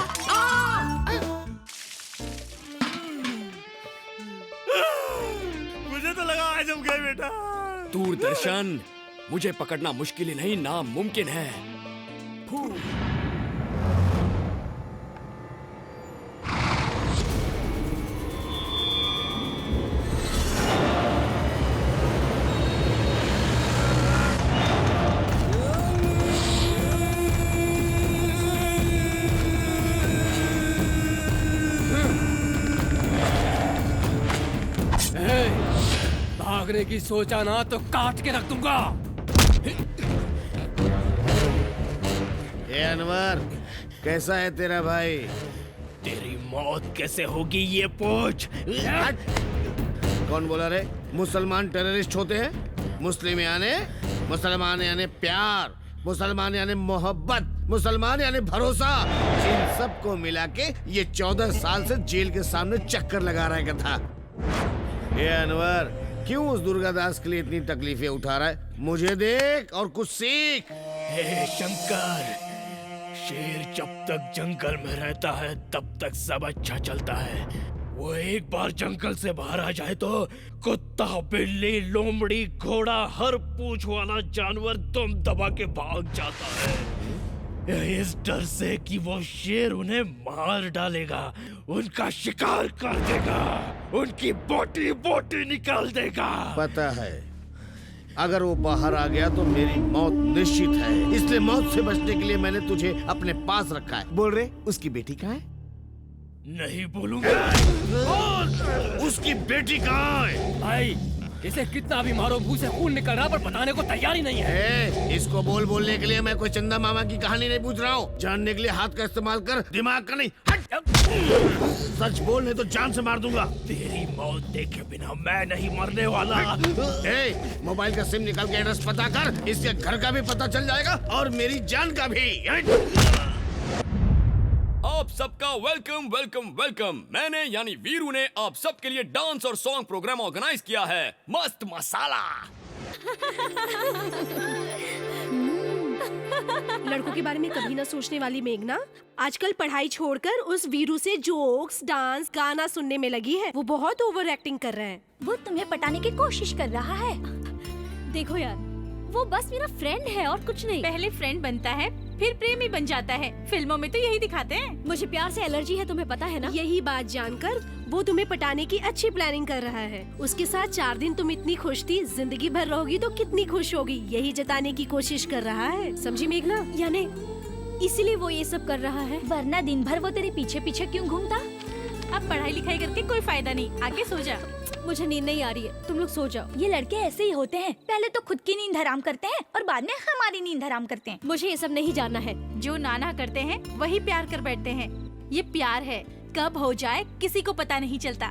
मुझे तो लगा आज हम गए बेटा। दूरदर्शन, मुझे पकड़ना मुश्किल ही नहीं, नामुमकिन है। भागने की सोचा ना तो काट के रख दूंगा। ए अनवर, कैसा है तेरा भाई? तेरी मौत कैसे होगी ये पूछ। कौन बोला रे? मुसलमान टेररिस्ट होते हैं? मुस्लिम यानी प्यार, मुसलमान यानी मोहब्बत, मुसलमान यानी भरोसा। इन सबको मिला के ये 14 साल से जेल के सामने चक्कर लगा रहा था। ये अनवर, क्यों उस दुर्गादास के लिए इतनी तकलीफें उठा रहा है? मुझे देख और कुछ सीख। हे शंकर, शेर जब तक जंगल में रहता है तब तक सब अच्छा चलता है। वो एक बार जंगल से बाहर आ जाए तो कुत्ता, बिल्ली, लोमड़ी, घोड़ा, हर पूंछ वाला जानवर दम दबा के भाग जाता है, इस डर से कि वो शेर उन्हें मार डालेगा, उनका शिकार कर देगा, उनकी बोटी बोटी निकाल देगा। पता है, अगर वो बाहर आ गया तो मेरी मौत निश्चित है। इसलिए मौत से बचने के लिए मैंने तुझे अपने पास रखा है। बोल रहे, उसकी बेटी कहाँ है? नहीं बोलूंगा। उसकी बेटी कहाँ है? भाई, इसे कितना भी मारो, मुंह से खून निकल रहा पर बताने को तैयार ही नहीं है। इसको बोलने के लिए मैं कोई चंदा मामा की कहानी नहीं पूछ रहा हूँ। जानने के लिए हाथ का इस्तेमाल कर, दिमाग का नहीं। सच बोल, नहीं तो जान से मार दूंगा। तेरी मौत देखे बिना मैं नहीं मरने वाला। मोबाइल का सिम निकाल के एड्रेस पता कर, इसके घर का भी पता चल जाएगा और मेरी जान का भी। आप सबका वेलकम वेलकम वेलकम। मैंने यानी वीरू ने आप सबके लिए डांस और सॉन्ग प्रोग्राम ऑर्गेनाइज किया है। मस्त मसाला। लड़कों के बारे में कभी ना सोचने वाली मेघना आजकल पढ़ाई छोड़कर उस वीरू से जोक्स, डांस, गाना सुनने में लगी है। वो बहुत ओवर एक्टिंग कर रहा है। वो तुम्हें पटाने की कोशिश कर रहा है। देखो यार, वो बस मेरा फ्रेंड है और कुछ नहीं। पहले फ्रेंड बनता है, फिर प्रेमी बन जाता है। फिल्मों में तो यही दिखाते हैं। मुझे प्यार से एलर्जी है, तुम्हें पता है ना। यही बात जानकर वो तुम्हें पटाने की अच्छी प्लानिंग कर रहा है। उसके साथ 4 दिन तुम इतनी खुश थी, जिंदगी भर रहोगी तो कितनी खुश होगी, यही जताने की कोशिश कर रहा है। समझी मेघना? यानी इसीलिए वो ये सब कर रहा है। वरना दिन भर वो तेरे पीछे पीछे क्यों घूमता? अब पढ़ाई लिखाई करके कोई फायदा नहीं। आके सो जा। मुझे नींद नहीं आ रही है, तुम लोग सो जाओ। ये लड़के ऐसे ही होते हैं, पहले तो खुद की नींद हराम करते हैं और बाद में हमारी नींद हराम करते हैं। मुझे ये सब नहीं जानना है। जो नाना करते हैं वही प्यार कर बैठते हैं। ये प्यार है, कब हो जाए किसी को पता नहीं चलता।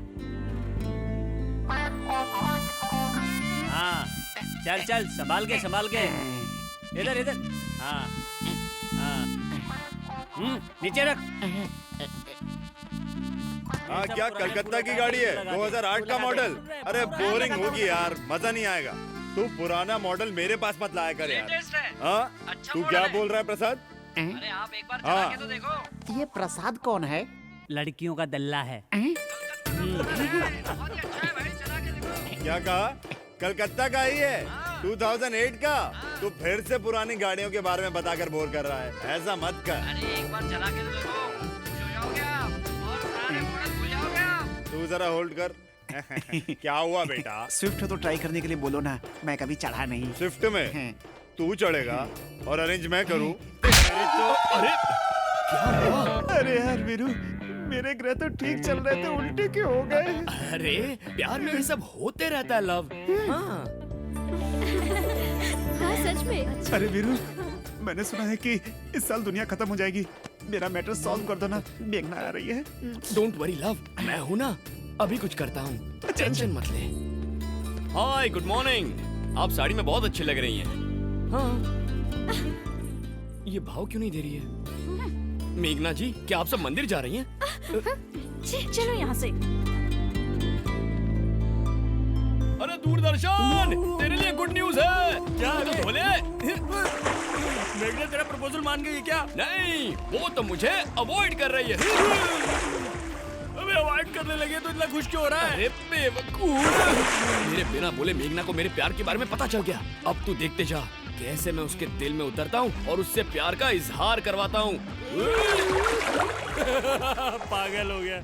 हाँ, चल चल, संभाल के इधर इधर। हाँ हाँ, नीचे रख। हाँ, क्या कलकत्ता की गाड़ी है? 2008 का मॉडल? अरे बोरिंग होगी यार, मजा नहीं आएगा। तू पुराना मॉडल मेरे पास मत लाया कर यार। हाँ, तू क्या बोल रहा है प्रसाद? अरे आप एक बार चला के तो देखो। ये प्रसाद कौन है? लड़कियों का दल्ला है। क्या कहा? कलकत्ता का ही है? 2008 का? तू फिर से पुरानी गाड़ियों के बारे में बताकर बोर कर रहा है। ऐसा मत कर। सामान चला के दे दो, खुश हो जाओगे आप और पुराने मॉडल भूल जाओगे आप। तू जरा होल्ड कर। क्या हुआ बेटा? स्विफ्ट तो ट्राई करने के लिए बोलो ना, मैं कभी चढ़ा नहीं। स्विफ्ट में तू चढ़ेगा और अरेंज मैं करूं? अरे क्या हुआ? अरे यार वीरू, मेरे ग्रह तो ठीक चल रहे थे, उल्टे क्यों हो गए? अरे प्यार में ये सब होते रहता है लव। हाँ हाँ सच में। अरे वीरू, मैंने सुना है कि इस साल दुनिया खत्म हो जाएगी। मेरा मैटर सॉल्व कर दो ना, मेघना आ रही है। डोंट वरी लव, मैं हूँ ना, अभी कुछ करता हूँ, टेंशन मत ले। हाय गुड मॉर्निंग, आप साड़ी में बहुत अच्छी लग रही हैं। हाँ ये भाव क्यों नहीं दे रही है? मेघना जी, क्या आप सब मंदिर जा रही हैं? चलो यहाँ से। अरे दूरदर्शन, तेरे लिए गुड न्यूज है। क्या है तो बोले? मेघना तेरा प्रपोजल मान गई क्या? नहीं, वो तो मुझे अवॉइड कर रही है। अबे अवॉइड करने लगे तो इतना खुश क्यों हो रहा है? अरे बेवकूफ, मेरे बिना बोले मेघना को मेरे प्यार के बारे में पता चल गया। अब तू देखते जा कैसे मैं उसके दिल में उतरता हूँ और उससे प्यार का इजहार करवाता हूँ। पागल हो गया।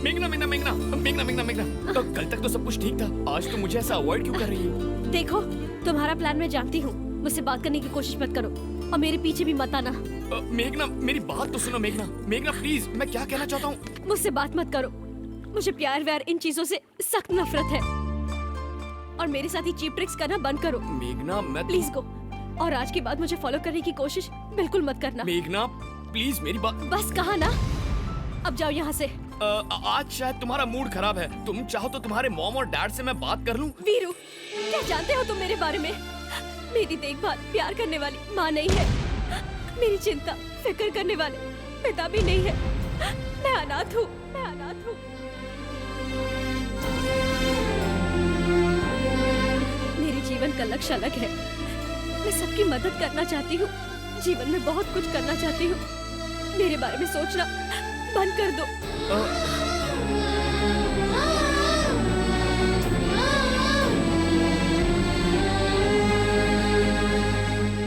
मेघना मेघना मेघना मेघना मेघना मेघना, तो कल तक तो सब कुछ ठीक था, आज तो मुझे ऐसा अवॉइड क्यों कर रही है? देखो, तुम्हारा प्लान मैं जानती हूँ, मुझसे बात करने की कोशिश मत करो और मेरे पीछे भी मत आना। मेघना मेरी बात तो सुनो। मेघना मेघना प्लीज, मैं क्या कहना चाहता हूँ। मुझसे बात मत करो, मुझे प्यार व्यार इन चीजों से सख्त नफरत है और मेरे साथ ही चीप ट्रिक्स करना बंद करो। मेघना मैं प्लीज गो, और आज के बाद मुझे फॉलो करने की कोशिश बिल्कुल मत करना। मेघना प्लीज मेरी बात। बस कहा ना, अब जाओ यहाँ से। आज शायद तुम्हारा मूड खराब है, तुम चाहो तो तुम्हारे मॉम और डैड से मैं बात कर लूं। वीरू, क्या जानते हो तुम मेरे बारे में? मेरी देखभाल प्यार करने वाली माँ नहीं है, मेरी चिंता फिक्र करने वाले पिता भी नहीं है। मैं अनाथ हूँ, मैं अनाथ हूँ। मेरे जीवन का लक्ष्य अलग है, मैं सबकी मदद करना चाहती हूँ, जीवन में बहुत कुछ करना चाहती हूँ। मेरे बारे में सोचना बंद कर दो।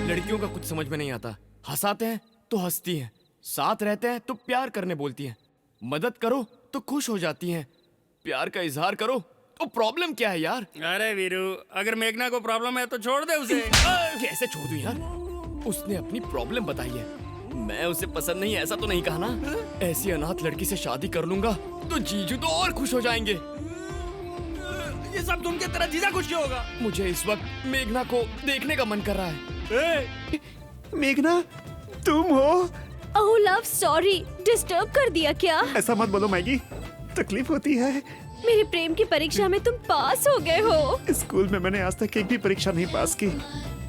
लड़कियों का कुछ समझ में नहीं आता, हंसाते हैं तो हंसती हैं, साथ रहते हैं तो प्यार करने बोलती हैं, मदद करो तो खुश हो जाती हैं, प्यार का इजहार करो तो प्रॉब्लम क्या है यार? अरे वीरू, अगर मेघना को प्रॉब्लम है तो छोड़ दे उसे। कैसे छोड़ दूं यार? उसने अपनी प्रॉब्लम बताई है, मैं उसे पसंद नहीं ऐसा तो नहीं कहा ना? ऐसी अनाथ लड़की से शादी कर लूंगा तो जीजू तो और खुश हो जाएंगे। ये सब सुन के तेरा जीजा खुश क्यों होगा? मुझे इस वक्त मेघना को देखने का मन कर रहा है। मेघना, तुम हो? ओह लव, सॉरी, डिस्टर्ब कर दिया क्या? ऐसा मत बोलो मैगी, तकलीफ होती है। मेरी प्रेम की परीक्षा में तुम पास हो गए हो। स्कूल में मैंने आज तक एक भी परीक्षा नहीं पास की,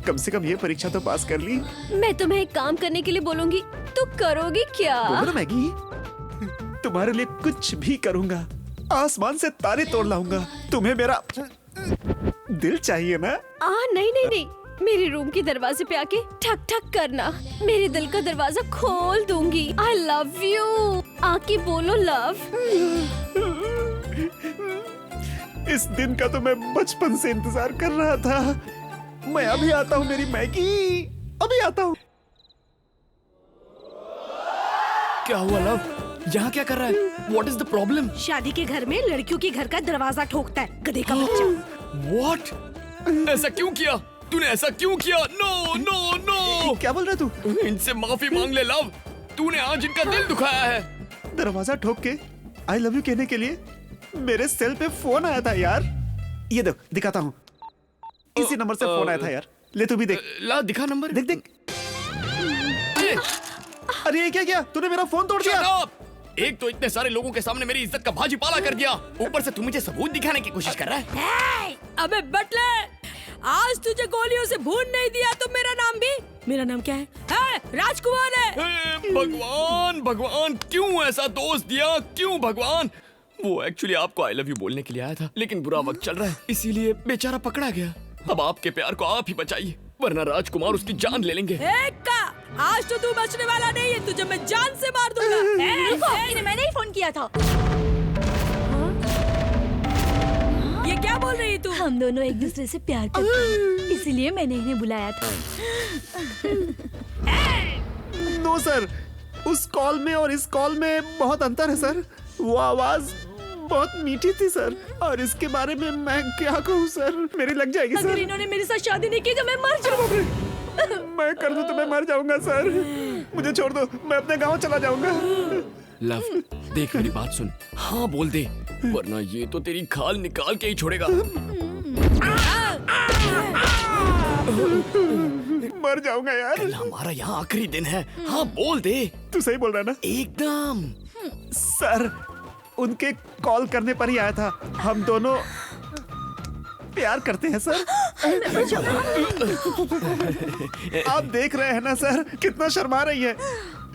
कम से कम ये परीक्षा तो पास कर ली। मैं तुम्हें एक काम करने के लिए बोलूंगी, तो करोगी क्या? बोलो ना मैगी, तुम्हारे लिए कुछ भी करूंगा, आसमान से तारे तोड़ लाऊंगा। तुम्हें मेरा दिल चाहिए ना? नहीं नहीं नहीं, मेरे रूम के दरवाजे पे आके ठक ठक करना, मेरे दिल का दरवाजा खोल दूंगी। आई लव यू, आके बोलो लव। इस दिन का तो मैं बचपन से इंतजार कर रहा था। मैं अभी आता हूँ मेरी मैगी, अभी आता हूँ। क्या हुआ लव? यहाँ क्या कर रहा है? What is the problem? शादी के घर में लड़कियों के घर का दरवाजा ठोकता है, गधे का बच्चा। What? ऐसा क्यों किया? तूने ऐसा क्यों किया? No no no! क्या बोल रहा तू? इनसे माफी मांग ले लव, तूने आज इनका दिल दुखाया है। दरवाजा ठोक के आई लव यू कहने के लिए मेरे सेल पे फोन आया था यार। ये देख, दिखाता हूँ, इसी नंबर से फोन आया था यार। ले तू भी देख। ला दिखा नंबर। देख देख। अरे ये क्या किया तूने? मेरा फोन तोड़ दिया। एक तो इतने सारे लोगों के सामने मेरी इज्जत का भाजी पाला कर दिया, ऊपर से तू मुझे सबूत दिखाने की कोशिश कर रहा है। अबे बटले, आज तुझे गोलियों से भून नहीं दिया तो मेरा नाम भी, मेरा नाम क्या है? राजकुमार है। भगवान भगवान, क्यों ऐसा दोस्त दिया? क्यों भगवान? वो एक्चुअली आपको आई लव यू बोलने के लिए आया था, लेकिन बुरा वक्त चल रहा है इसीलिए बेचारा पकड़ा गया। अब आपके प्यार को आप ही बचाइए, वरना राजकुमार उसकी जान ले लेंगे। आज तो तू बचने वाला नहीं है, तुझे मैं जान से मार दूंगा। मैंने ही फोन किया था। क्या बोल रही है तू? हम दोनों एक दूसरे से प्यार करते हैं, इसीलिए मैंने इन्हें बुलाया था। नो सर, उस कॉल में और इस कॉल में बहुत अंतर है सर। वो आवाज बहुत मीठी थी सर, और इसके बारे में मैं क्या कहूँ सर, मेरी लग जाएगी सर। अगर इन्होंने मेरे साथ शादी नहीं की तो मैं मर जाऊंगा। मैं कर दूं तो मैं मर जाऊंगा सर, मुझे छोड़ दो, मैं अपने गांव चला जाऊंगा। लव, देख मेरी बात सुन, हाँ बोल दे, वरना ये तो तेरी खाल निकाल के ही छोड़ेगा। मर जाऊंगा यार। कल हमारा यहाँ आखिरी दिन है, हाँ बोल दे। तू सही बोल रहा है ना? एकदम। सर, उनके कॉल करने पर ही आया था, हम दोनों प्यार करते हैं सर। आप देख रहे हैं ना सर, कितना शर्मा रही है।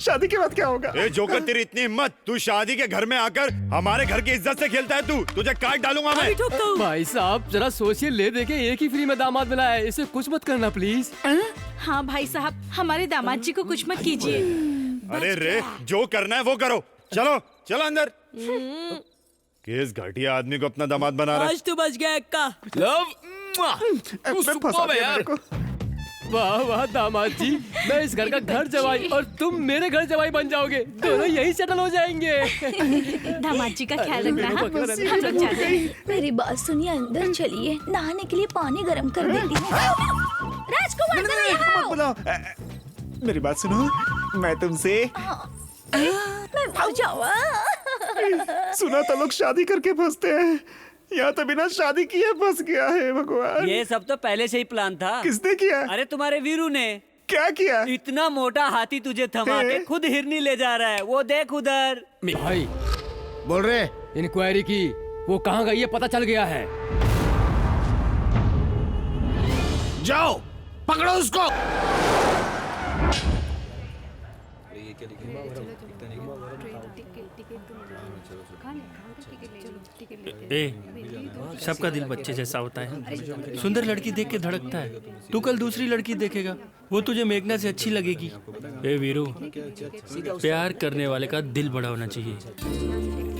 शादी के बाद क्या होगा? ए जोकर, तेरी इतनी हिम्मत, तू शादी के घर में आकर हमारे घर की इज्जत से खेलता है। तुझे काट डालूंगा मैं। भाई साहब जरा सोचिए, ले देके एक ही फ्री में दामाद मिला है, इसे कुछ मत करना प्लीज। हाँ भाई साहब, हमारे दामाद जी को कुछ मत कीजिए। अरे रे, जो करना है वो करो, चलो चलो अंदर। किस घटिया आदमी को अपना दामाद बना रहा है? आज तो बच गया एक्का। लव, तू सुपर्ब है यार। वाह वाह दामाद जी, मैं इस घर का घर जवाई और तुम मेरे घर जवाई बन जाओगे, दोनों यही सेटल हो जाएंगे। दामाद जी का ख्याल रखना, हाँ? हम लोग जाते हैं। मेरी बात सुनिए, अंदर चलिए, नहाने के लिए पानी गर्म कर देती हूँ। राजकुमार जरा यहाँ आओ। बुलाओ। मेरी बात सुनो, मैं तुमसे मैं मर जाऊँ। सुना तो लोग शादी करके फंसते हैं, यहाँ तो बिना शादी किए फंस गया है। भगवान, ये सब तो पहले से ही प्लान था। किसने किया? अरे तुम्हारे वीरू ने। क्या किया? इतना मोटा हाथी तुझे थमा के खुद हिरनी ले जा रहा है, वो देख उधर। भाई बोल रहे, इंक्वायरी की, वो कहाँ गई है पता चल गया है। जाओ पकड़ो उसको। सबका दिल बच्चे जैसा होता है, सुंदर लड़की देख के धड़कता है। तू कल दूसरी लड़की देखेगा, वो तुझे मेघना से अच्छी लगेगी। ए वीरू, प्यार करने वाले का दिल बड़ा होना चाहिए।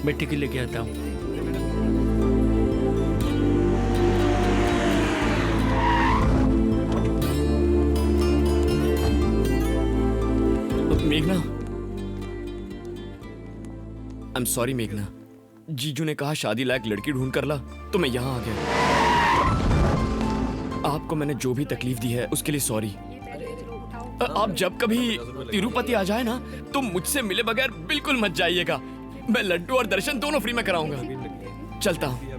मैं टिकट लेके आता हूँ। मेघना, आई एम सॉरी मेघना, जीजू ने कहा शादी लायक लड़की ढूंढ कर ला, तो मैं यहाँ आ गया। आपको मैंने जो भी तकलीफ दी है उसके लिए सॉरी। आप जब कभी तिरुपति आ जाए ना, तो मुझसे मिले बगैर बिल्कुल मत जाइएगा। मैं लड्डू और दर्शन दोनों फ्री में कराऊंगा। चलता हूँ।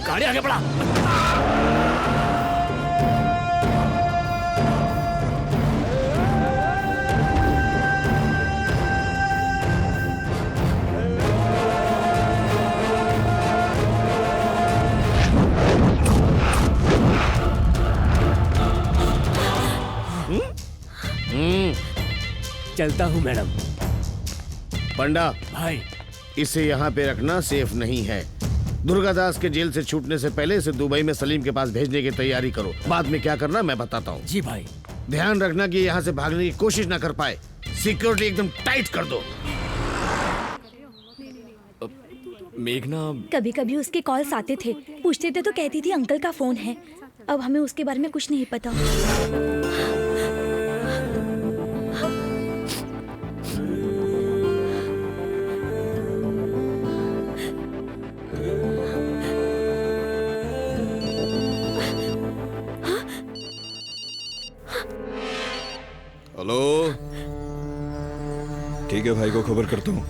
गाड़ी आगे बढ़ा। चलता हूँ मैडम। पंडा भाई इसे यहाँ पे रखना सेफ नहीं है। दुर्गादास के जेल से छूटने से पहले इसे दुबई में सलीम के पास भेजने की तैयारी करो। बाद में क्या करना मैं बताता हूँ। जी भाई। ध्यान रखना कि यहाँ से भागने की कोशिश ना कर पाए। सिक्योरिटी एकदम टाइट कर दो। मेघना, कभी कभी उसके कॉल्स आते थे, पूछते थे तो कहती थी अंकल का फोन है। अब हमें उसके बारे में कुछ नहीं पता। हेलो, ठीक है भाई को खबर करता हूँ।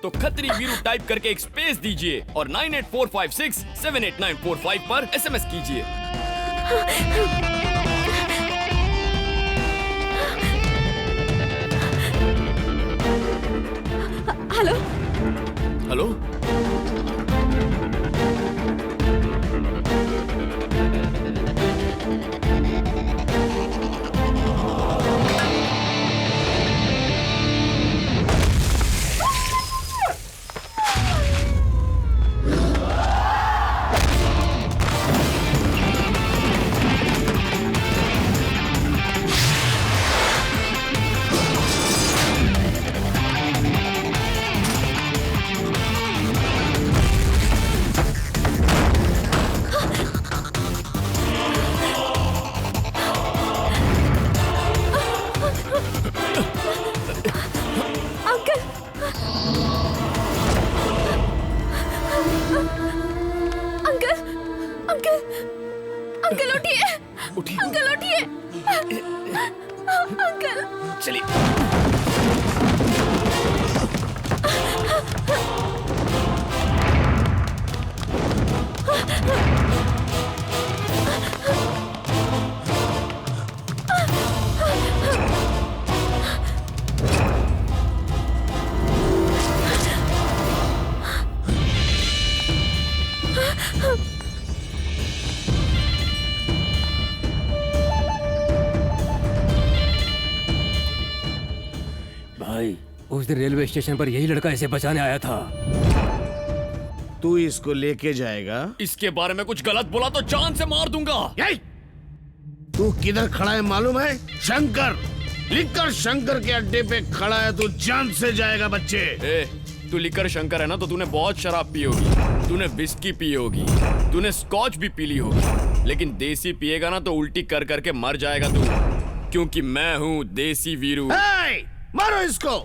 तो खत्री वीरू टाइप करके एक स्पेस दीजिए और 9845678945 पर एसएमएस कीजिए। हेलो हेलो, अंकल उठिए, अंकल उठिए, अंकल चलिए। भाई उस दिन रेलवे स्टेशन पर यही लड़का इसे बचाने आया था। तू इसको लेके जाएगा? इसके बारे में कुछ गलत बोला तो जान से मार दूंगा। तू किधर खड़ा है मालूम है? शंकर, लिखकर शंकर के अड्डे पे खड़ा है, तू जान से जाएगा बच्चे। तू लिखकर शंकर है ना, तो तूने बहुत शराब पी होगी, तूने विस्की पी होगी, तूने स्कॉच भी पी ली होगी, लेकिन देसी पिएगा ना तो उल्टी कर करके मर जाएगा तू, क्योंकि मैं हूँ देसी वीरू। मारो इसको।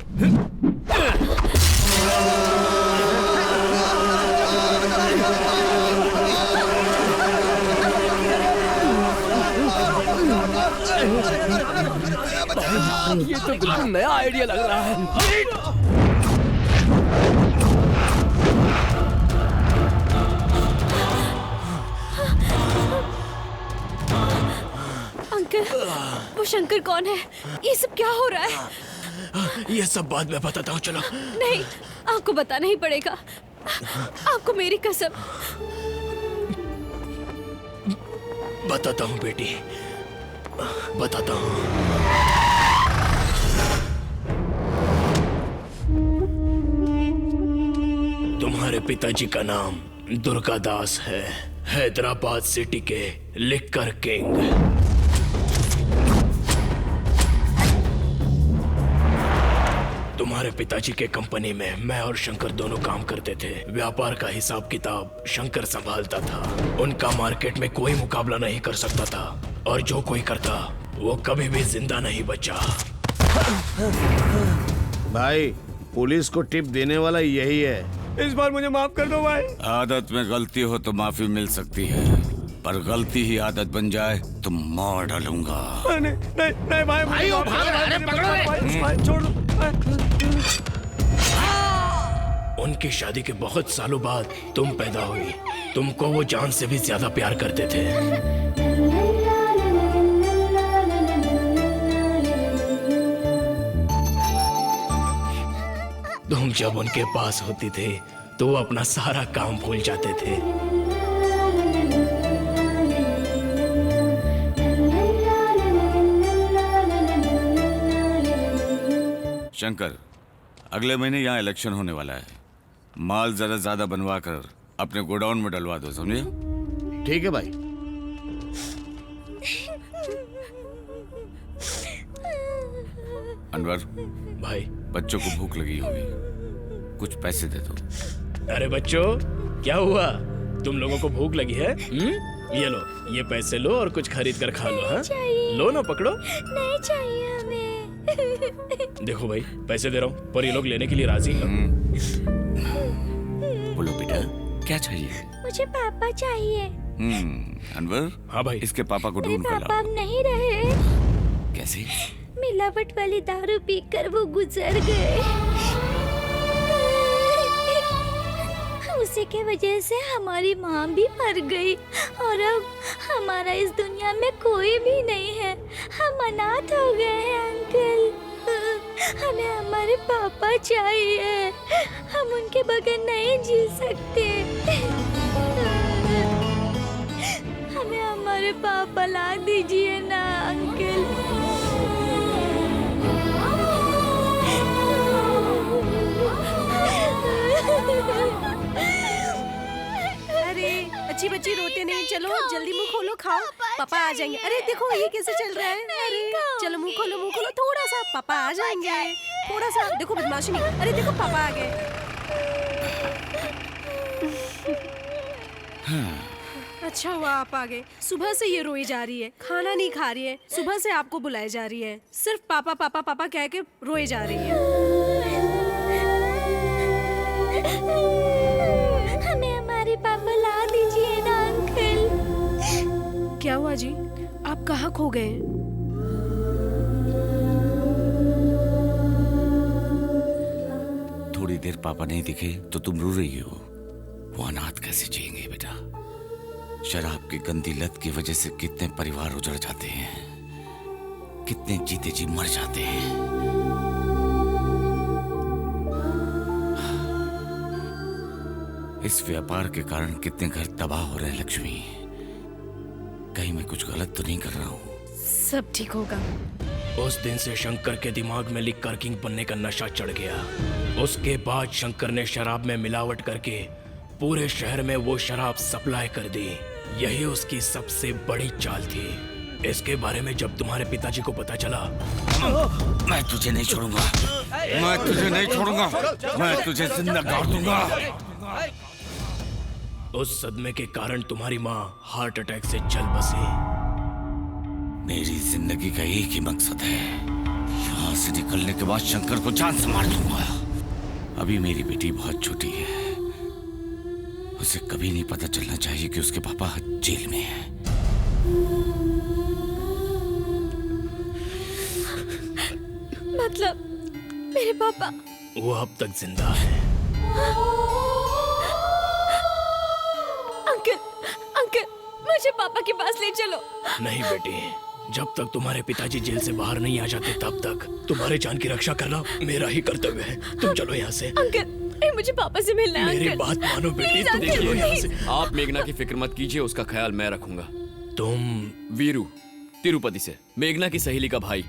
ये तो बिल्कुल नया आइडिया लग रहा है। अंकल, वो शंकर कौन है? ये सब क्या हो रहा है? ये सब बाद में बताता हूँ, चलो। नहीं, आपको बताना ही पड़ेगा। आपको मेरी कसम। बताता हूँ बेटी, बताता हूँ। तुम्हारे पिताजी का नाम दुर्गादास है, हैदराबाद सिटी के लिक्कर किंग। तुम्हारे पिताजी के कंपनी में मैं और शंकर दोनों काम करते थे। व्यापार का हिसाब किताब शंकर संभालता था। उनका मार्केट में कोई मुकाबला नहीं कर सकता था। और जो कोई करता वो कभी भी जिंदा नहीं बचा। भाई पुलिस को टिप देने वाला यही है। इस बार मुझे माफ कर दो भाई। आदत में गलती हो तो माफी मिल सकती है, पर गलती ही आदत बन जाए तो मार डालूंगा। नहीं नहीं भाई, भाई वो भाग रहा है, पकड़ो भाई, छोड़ दो। उनकी शादी के बहुत सालों बाद तुम पैदा हुई। तुमको वो जान से भी ज्यादा प्यार करते थे। तुम जब उनके पास होती थे तो वो अपना सारा काम भूल जाते थे। शंकर, अगले महीने यहाँ इलेक्शन होने वाला है। माल जरा ज्यादा बनवा कर अपने गोडाउन में डलवा दो, समझे? ठीक है भाई। अनवर भाई, बच्चों को भूख लगी होगी, कुछ पैसे दे दो। अरे बच्चों, क्या हुआ? तुम लोगों को भूख लगी है? ये लो, ये पैसे लो और कुछ खरीद कर खा लो। हाँ, लो ना, पकड़ो। नहीं चाहिए हमें। देखो भाई, पैसे दे रहा हूँ पर ये लोग लेने के लिए राजी हैं। बोलो बेटा, क्या चाहिए? मुझे पापा चाहिए। अनवर। हाँ भाई। इसके पापा को ढूंढ कर पापा लाओ। अब नहीं रहे। कैसे? मिलावट वाली दारू पीकर वो गुजर गए। उसी के वजह से हमारी माँ भी मर गई और अब हमारा इस दुनिया में कोई भी नहीं है। हम अनाथ हो गए हैं अंकल। हमें हमारे पापा चाहिए। हम उनके बगैर नहीं जी सकते। हमें हमारे पापा ला दीजिए ना अंकल। अरे अच्छी बच्ची रोते नहीं, चलो जल्दी मुंह खोलो, खाओ, पापा आ जाएंगे। अरे देखो ये कैसे चल रहा है। अरे चलो मुंह खोलो, मुंह खोलो थोड़ा सा, पापा आ जाएंगे। थोड़ा सा देखो, बदमाशी नहीं। अरे देखो पापा आ गए। अच्छा हुआ आप आ गए। सुबह से ये रोई जा रही है, खाना नहीं खा रही है। सुबह से आपको बुलाई जा रही है, सिर्फ पापा पापा पापा कह के रोई जा रही है। हमें हमारे पापा ला दीजिए ना अंकल। क्या हुआ जी, आप कहाँ खो गए? थोड़ी देर पापा नहीं दिखे तो तुम रो रही हो। वो अनाथ कैसे जिएंगे बेटा? शराब की गंदी लत की वजह से कितने परिवार उजड़ जाते हैं, कितने जीते जी मर जाते हैं। इस व्यापार के कारण कितने घर तबाह हो रहे हैं लक्ष्मी। कहीं मैं कुछ गलत तो नहीं कर रहा हूँ? सब ठीक होगा। उस दिन से शंकर के दिमाग में लिकर किंग बनने का नशा चढ़ गया। उसके बाद शंकर ने शराब में मिलावट करके पूरे शहर में वो शराब सप्लाई कर दी। यही उसकी सबसे बड़ी चाल थी। इसके बारे में जब तुम्हारे पिताजी को पता चला, मैं तुझे नहीं छोड़ूंगा, मैं तुझे नहीं छोड़ूंगा, मैं तुझे जिंदा गाड़ दूंगा। उस सदमे के कारण तुम्हारी माँ हार्ट अटैक से चल बसी। मेरी जिंदगी का एक ही मकसद है, यहाँ से निकलने के बाद शंकर को जान से मार दूंगा। अभी मेरी बेटी बहुत छोटी है, उसे कभी नहीं पता चलना चाहिए कि उसके पापा जेल में हैं। मतलब मेरे पापा? वो अब तक जिंदा है। अंकल, अंकल, मुझे पापा के पास ले चलो। नहीं बेटी, जब तक तुम्हारे पिताजी जेल से बाहर नहीं आ जाते तब तक तुम्हारे जान की रक्षा करना मेरा ही कर्तव्य है। तुम चलो यहाँ से। अंकल, मुझे पापा से मिलना है। मेरी अंकल, बात मानो बेटी, तुम अंकल, चलो यहाँ से। आप मेघना की फिक्र मत कीजिए, उसका ख्याल मैं रखूंगा। तुम वीरू, तिरुपति से, मेघना की सहेली का भाई।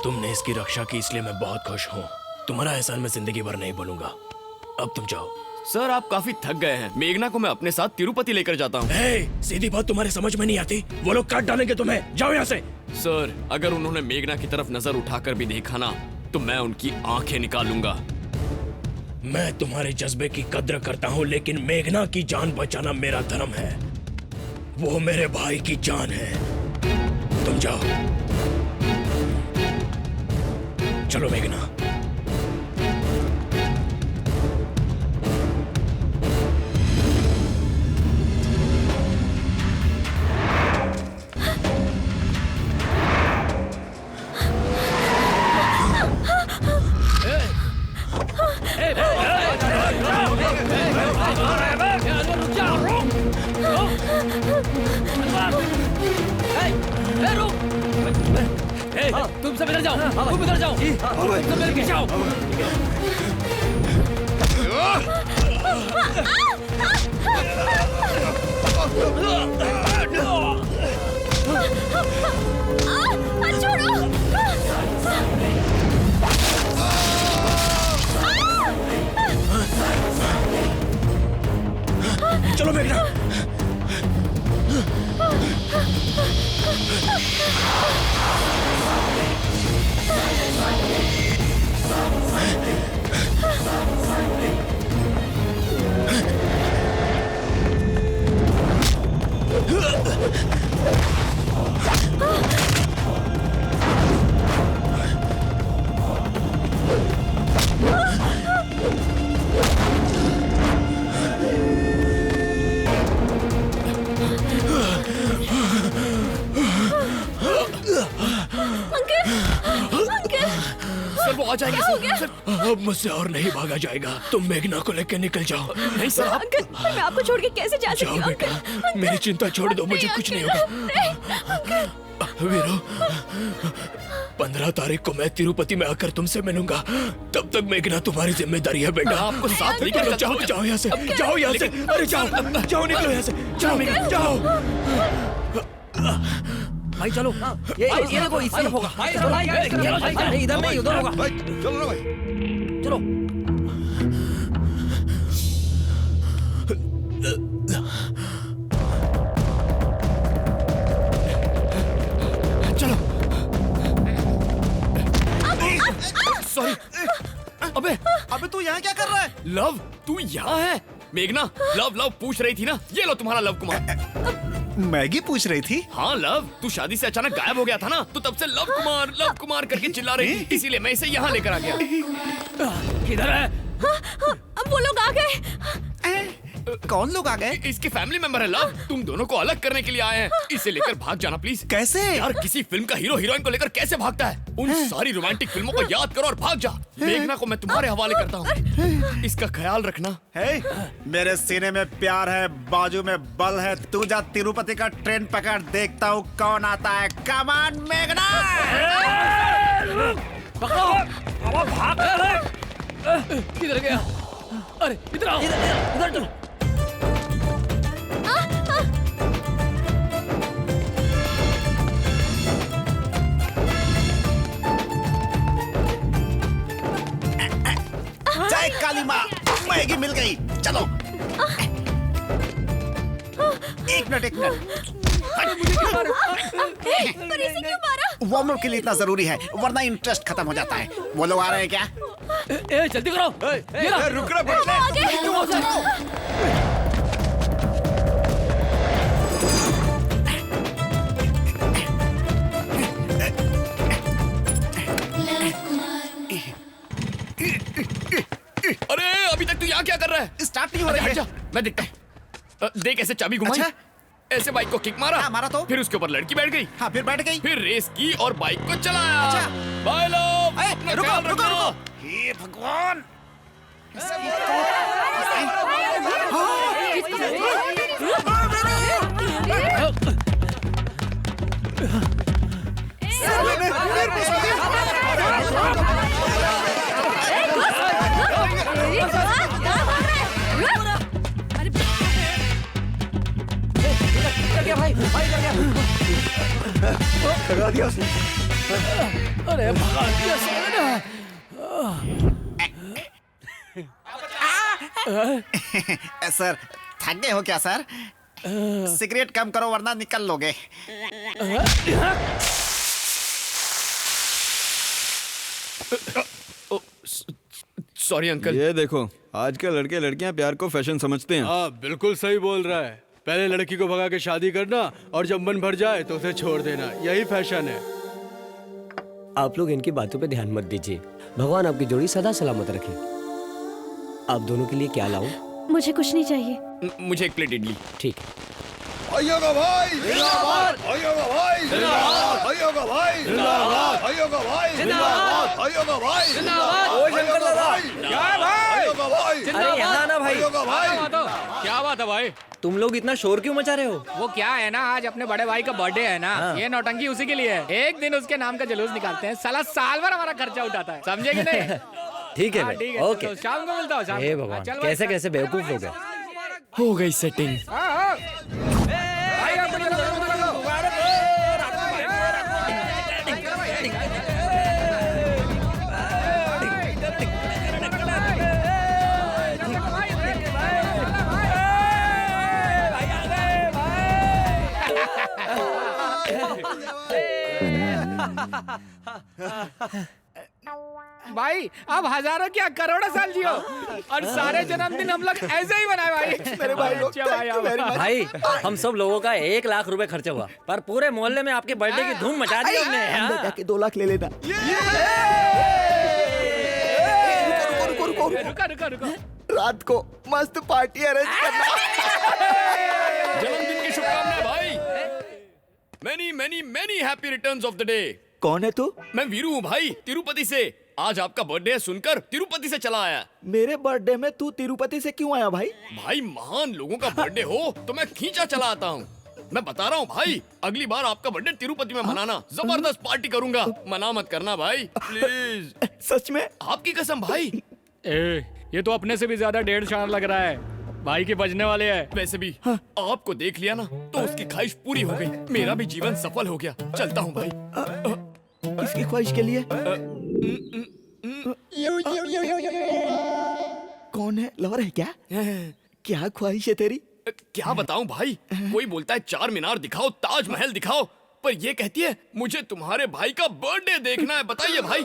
तुमने इसकी रक्षा की इसलिए मैं बहुत खुश हूँ। तुम्हारा एहसान मैं जिंदगी भर नहीं भूलूंगा। अब तुम जाओ। सर, आप काफी थक गए हैं। मेघना को मैं अपने साथ तिरुपति लेकर जाता हूँ। सीधी बात तुम्हारे समझ में नहीं आती। वो लोग काट डालेंगे तुम्हें। जाओ यहाँ से। सर, अगर उन्होंने मेघना की तरफ नजर उठाकर भी देखा ना तो मैं उनकी आंखें निकालूंगा। मैं तुम्हारे जज्बे की कद्र करता हूँ, लेकिन मेघना की जान बचाना मेरा धर्म है। वो मेरे भाई की जान है। तुम जाओ। चलो मेघना। तुम सब इधर जाओ, तुम इधर जाओ, तुम सब मेरे पीछे आओ। चलो मेघना। सर वो आ जाएंगे सर। अब मुझसे और नहीं भागा जाएगा। तुम मेघना को लेकर निकल जाओ। नहीं सर। अंकल, मैं आपको छोड़ के कैसे जा सकती जाओ हूँ? बेटा, मेरी चिंता छोड़ दो, मुझे कुछ नहीं होगा। वीरो, 15 तारीख को मैं तिरुपति में आकर तुमसे मिलूंगा। तब तक मेघना तुम्हारी जिम्मेदारी है बेटा। आपको साथ लेकर जाओ, जाओ यहाँ से, जाओ यहाँ से। अरे जाओ, जाओ, निकलो यहाँ से। जाओ मेघना, जाओ। भाई चलो, ये देखो इस तरफ होगा। नहीं, इधर नहीं, उधर होगा। चलो भाई, चलो। चलो। सॉरी। अबे तू यहाँ क्या कर रहा है? लव, तू यहाँ है? मेघना, लव पूछ रही थी ना, ये लो तुम्हारा लव कुमार। मैगी पूछ रही थी? हाँ लव, तू शादी से अचानक गायब हो गया था ना, तो तब से लव कुमार करके चिल्ला रही थी, इसीलिए मैं इसे यहाँ लेकर आ गया। किधर है? अब वो लोग आ गए। कौन लोग आ गए? इसके फैमिली मेंबर है लव, तुम दोनों को अलग करने के लिए आए हैं। इसे लेकर भाग जाना प्लीज। कैसे? यार किसी फिल्म का हीरो हीरोइन को लेकर कैसे भागता है? उन सारी रोमांटिक फिल्मों को याद करो और भाग जा। मेघना को मैं तुम्हारे हवाले करता हूँ, इसका ख्याल रखना। मेरे सीने में प्यार है, बाजू में बल है। तू जा तिरुपति का ट्रेन पकड़, देखता हूँ कौन आता है। कम ऑन मेघना। किधर गया? अरे इधर आओ, इधर चलो। जय काली माँ, मैगी मिल गई। चलो। एक मिनट। पर इसे क्यों मारा? वार्म अप के लिए इतना जरूरी है, वरना इंटरेस्ट खत्म हो जाता है। वो लोग आ रहे हैं क्या? जल्दी करो। रुक रहा। अरे अभी तक तू यहाँ क्या कर रहा है? स्टार्ट नहीं हो रही है। मैं देखता हूँ। देख ऐसे चाबी घुमाई। अच्छा? ऐसे बाइक को किक मारा। हाँ, मारा तो। फिर उसके ऊपर लड़की बैठ गई। हाँ, फिर बैठ गई। फिर रेस की और बाइक को चलाया। अच्छा। बाय लव, अपना ख्याल रखना। हे भगवान। भगा दिया उसने। अरे भगा दिया सर, थक गए हो क्या सर? सिगरेट कम करो वरना निकल लोगे। Sorry uncle. ये देखो, आजकल लड़के लड़कियां प्यार को फैशन समझते हैं। हाँ बिल्कुल सही बोल रहा है। पहले लड़की को भगा के शादी करना और जब मन भर जाए तो उसे छोड़ देना, यही फैशन है। आप लोग इनकी बातों पे ध्यान मत दीजिए। भगवान आपकी जोड़ी सदा सलामत रखे। आप दोनों के लिए क्या लाऊं? मुझे कुछ नहीं चाहिए। मुझे एक प्लेट इडली। ठीक। भाइयों का भाई जिंदाबाद, भाइयों का भाई जिंदाबाद, भाइयों का भाई जिंदाबाद, भाइयों का भाई जिंदाबाद, भाइयों का भाई जिंदाबाद, ओ शंकर दादा, क्या भाई, भाइयों का भाई अरे यहाँ ना भाई। भाइयों का भाई। क्या बात है भाई? तुम लोग इतना शोर क्यों मचा रहे हो? वो क्या है ना, आज अपने बड़े भाई का बर्थडे है ना, ये नौटंकी उसी के लिए है। एक दिन उसके नाम का जुलूस निकालते हैं, साला साल भर हमारा खर्चा उठाता है, समझे कि नहीं? ठीक है भाई, ठीक है, ओके। तो शाम को मिलता हूँ। शाम हे को। भगवान, चल भाई, कैसे कैसे बेवकूफ लोग हैं। हो गई सेटिंग। भाई अब हजारों क्या करोड़ों साल जियो और सारे जन्मदिन हम लोग ऐसे ही बनाए भाई। मेरे भाई लोग, अच्छा भाई, thank you very much। भाई हम सब लोगों का 1 लाख रुपए खर्चा हुआ, पर पूरे मोहल्ले में आपके बर्थडे की धूम मचा दी हमने। अंदर जाके 2 लाख ले लेना। रुका रुका रुका, रात को मस्त पार्टी अरेंज करना। जन्मदिन की शुभकामनाएं भाई। Many many many happy returns of the day. कौन है तू? मैं वीरू हूँ भाई, तिरुपति से। आज आपका बर्थडे है सुनकर तिरुपति से चला आया। मेरे बर्थडे में तू तिरुपति से क्यों आया भाई? भाई महान लोगों का बर्थडे हो तो मैं खींचा चला आता हूँ। मैं बता रहा हूँ भाई, अगली बार आपका बर्थडे तिरुपति में मनाना, जबरदस्त पार्टी करूंगा। मना मत करना भाई प्लीज। सच में? आपकी कसम भाई। ये तो अपने से भी ज्यादा 1.5 लाख लग रहा है। भाई के बजने वाले हैं। वैसे भी आपको देख लिया ना तो उसकी ख्वाहिश पूरी हो गई, मेरा भी जीवन सफल हो गया। चलता हूँ भाई। किसकी ख्वाहिश के लिए? कौन है? लवर है क्या? क्या ख्वाहिश है तेरी? क्या बताऊं भाई, कोई बोलता है 4 मीनार दिखाओ, ताजमहल दिखाओ, पर ये कहती है मुझे तुम्हारे भाई का बर्थडे देखना है। बताइए भाई,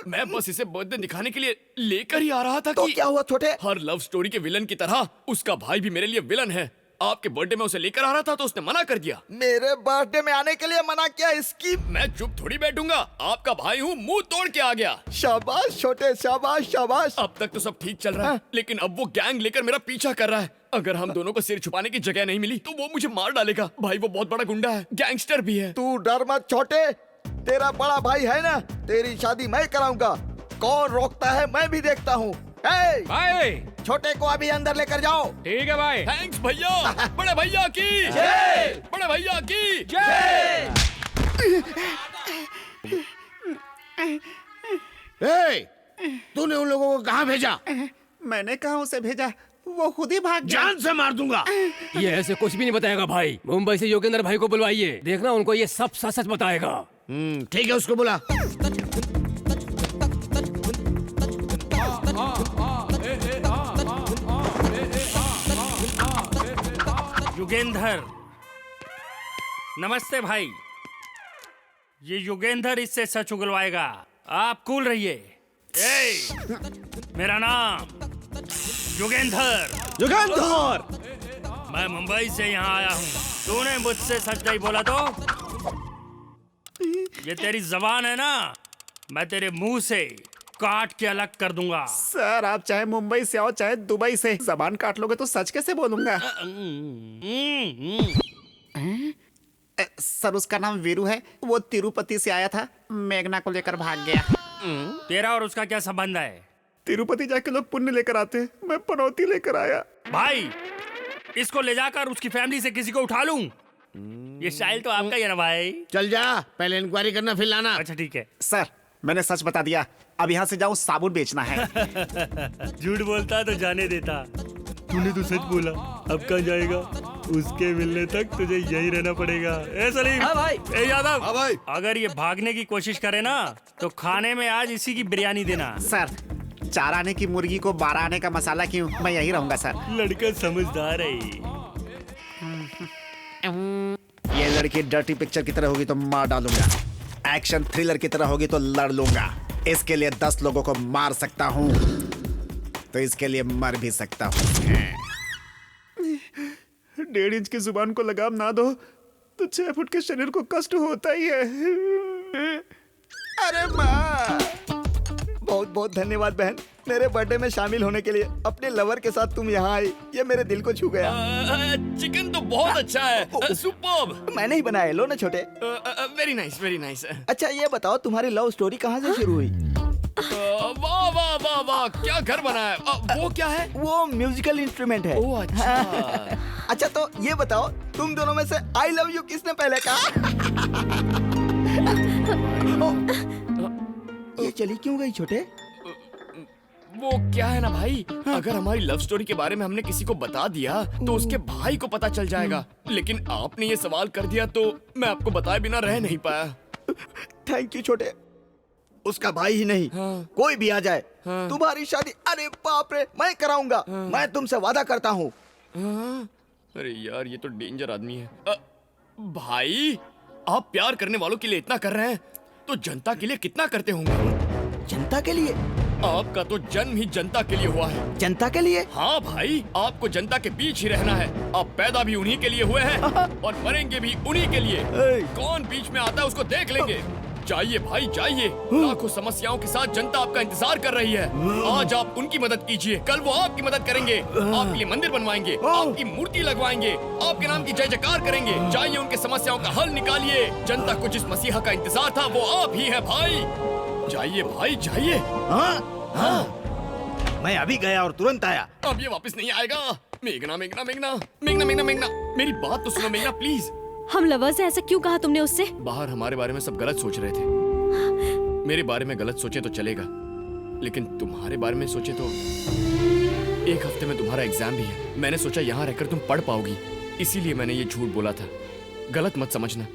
मैं बस इसे बर्थडे दिखाने के लिए लेकर ही आ रहा था तो कि क्या हुआ छोटे? हर लव स्टोरी के विलन की तरह उसका भाई भी मेरे लिए विलन है। आपके बर्थडे में उसे लेकर आ रहा था तो उसने मना कर दिया। मेरे बर्थडे में आने के लिए मना किया? इसकी मैं चुप थोड़ी बैठूंगा, आपका भाई हूँ, मुंह तोड़ के आ गया। शाबाश छोटे, शाबाश शाबाश। अब तक तो सब ठीक चल रहा है, लेकिन अब वो गैंग लेकर मेरा पीछा कर रहा है। अगर हम दोनों को सिर छुपाने की जगह नहीं मिली तो वो मुझे मार डालेगा। भाई वो बहुत बड़ा गुंडा है, गैंगस्टर भी है। तू डर मत छोटे, तेरा बड़ा भाई है ना, तेरी शादी मैं कराऊंगा। कौन रोकता है मैं भी देखता हूँ। भाई छोटे को अभी अंदर लेकर जाओ। ठीक है भाई। थैंक्स भैया। बड़े भैया की जय। बड़े भैया की जय। तूने उन लोगों को कहाँ भेजा? मैंने कहा उसे भेजा, वो खुद ही भाग गया। जान से मार दूंगा। ये ऐसे कुछ भी नहीं बताएगा भाई। मुंबई से योगेंद्र भाई को बुलवाइए, देखना उनको ये सब सच सच बताएगा। ठीक है, उसको बुला। युगेंधर, नमस्ते भाई। ये युगेंधर इससे सच उगलवाएगा, आप कूल रहिए। मेरा नाम युगेंधर। युगेंधर, मैं मुंबई से यहाँ आया हूँ। तूने मुझसे सच नहीं बोला तो ये तेरी जबान है ना, मैं तेरे मुंह से काट के अलग कर दूंगा। सर आप चाहे मुंबई से आओ चाहे दुबई से, जबान काट लोगे तो सच कैसे बोलूंगा? सर उसका नाम वीरू है, वो तिरुपति से आया था, मेघना को लेकर भाग गया। तेरा और उसका क्या संबंध है? तिरुपति जाके लोग पुण्य लेकर आते हैं, मैं पनौती लेकर आया। भाई इसको ले जाकर उसकी फैमिली से किसी को उठा लूं? ये स्टाइल तो आपका ही है ना भाई। चल जा, पहले इंक्वायरी करना फिर लाना। अच्छा ठीक है। सर मैंने सच बता दिया, अब यहाँ से जाऊँ साबुन बेचना है। झूठ बोलता तो जाने देता, तूने तो सच बोला। अब कहाँ जाएगा? उसके मिलने तक तुझे यही रहना पड़ेगा। ए सलीम। हाँ भाई। ए यादव। हाँ भाई। अगर ये भागने की कोशिश करे ना तो खाने में आज इसी की बिरयानी देना। सर 4 आने की मुर्गी को 12 आने का मसाला क्यों, मैं यही रहूंगा सर। लड़का समझदार है। ये लड़की डर्टी पिक्चर की तरह होगी तो मार डालूंगा, एक्शन थ्रिलर की तरह होगी तो लड़ लूंगा। इसके लिए 10 लोगों को मार सकता हूँ तो इसके लिए मर भी सकता हूँ। 1.5 इंच की जुबान को लगाम ना दो तो 6 फुट के शरीर को कष्ट होता ही है। अरे माँ, बहुत बहुत धन्यवाद बहन, मेरे बर्थडे में शामिल होने के लिए। अपने लवर के साथ तुम यहाँ आई, ये मेरे दिल को छू गया। चिकन तो बहुत अच्छा है, सुपर्ब। मैंने ही बनाया, लो ना छोटे। Very nice, very nice. अच्छा ये बताओ, तुम्हारी लव स्टोरी कहाँ से शुरू हुई? वाह वाह वाह वाह, क्या घर बनाया है। वो क्या है? वो म्यूजिकल इंस्ट्रूमेंट है। ओह अच्छा। अच्छा तो ये बताओ, तुम दोनों में से आई लव यू किसने पहले कहा? ये चली क्यों गई छोटे? वो क्या है ना भाई, अगर हमारी लव स्टोरी के बारे में हमने किसी को बता दिया तो उसके भाई को पता चल जाएगा। लेकिन आपने ये सवाल कर दिया तो मैं आपको बताए बिना रह नहीं पाया। थैंक यू छोटे। उसका भाई ही नहीं, कोई भी आ जाए, तुम्हारी शादी, अरे बाप रे, मैं कराऊंगा। मैं तुमसे वादा करता हूँ। अरे यार, ये तो डेंजर आदमी है। भाई, आप प्यार करने वालों के लिए इतना कर रहे हैं तो जनता के लिए कितना करते होंगे? जनता के लिए? आपका तो जन्म ही जनता के लिए हुआ है। जनता के लिए? हाँ भाई, आपको जनता के बीच ही रहना है। आप पैदा भी उन्हीं के लिए हुए हैं और मरेंगे भी उन्हीं के लिए। कौन बीच में आता है उसको देख लेंगे। जाइए भाई जाइए, लाखों समस्याओं के साथ जनता आपका इंतजार कर रही है। आज आप उनकी मदद कीजिए, कल वो आपकी मदद करेंगे। आपके लिए मंदिर बनवाएंगे, आपकी मूर्ति लगवाएंगे, आपके नाम की जय जयकार करेंगे। जाइए, उनके समस्याओं का हल निकालिए। जनता को जिस मसीहा का इंतजार था वो आप ही है भाई। जाइए भाई जाइए। मैं अभी गया और तुरंत आया। अब ये वापस नहीं आएगा। मेघना मेघना मेघना मेघना मेघना मेघना, मेरी बात तो सुनो मेघना प्लीज। हम लवर्स हैं, ऐसा क्यों कहा तुमने उससे? बाहर हमारे बारे में सब गलत सोच रहे थे। मेरे बारे में गलत सोचे तो चलेगा, लेकिन तुम्हारे बारे में सोचे तो। एक हफ्ते में तुम्हारा एग्जाम भी है। मैंने सोचा यहाँ रहकर तुम पढ़ पाओगी, इसीलिए मैंने ये झूठ बोला था। गलत मत समझना।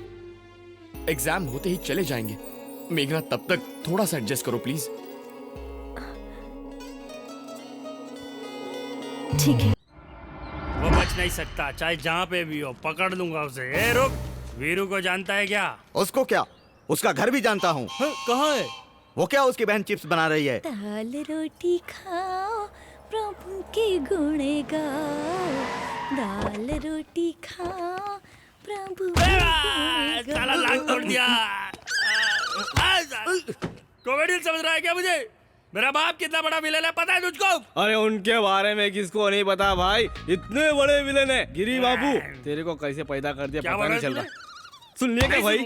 एग्जाम होते ही चले जाएंगे। मेघना, तब तक थोड़ा सा एडजस्ट करो प्लीज। ठीक है। वो बच नहीं सकता, चाहे जहाँ पे भी हो, पकड़ लूंगा उसे। ए रुक, वीरू को जानता है क्या? उसको क्या, उसका घर भी जानता हूँ। कहाँ है वो? क्या उसकी बहन चिप्स बना रही है? दाल रोटी खाओ, प्रभु के गुण गाओ। दाल रोटी खाओ, प्रभु के गुण गाओ। साला लाख तोड़ दिया। कॉमेडियन समझ रहा है क्या मुझे? मेरा बाप कितना बड़ा विलेन है पता है तुझको? अरे उनके बारे में किसको नहीं पता भाई, इतने बड़े विलेन है। गिरी बाबू, तेरे को कैसे पैदा कर दिया पता नहीं चल रहा। सुन लिया क्या भाई?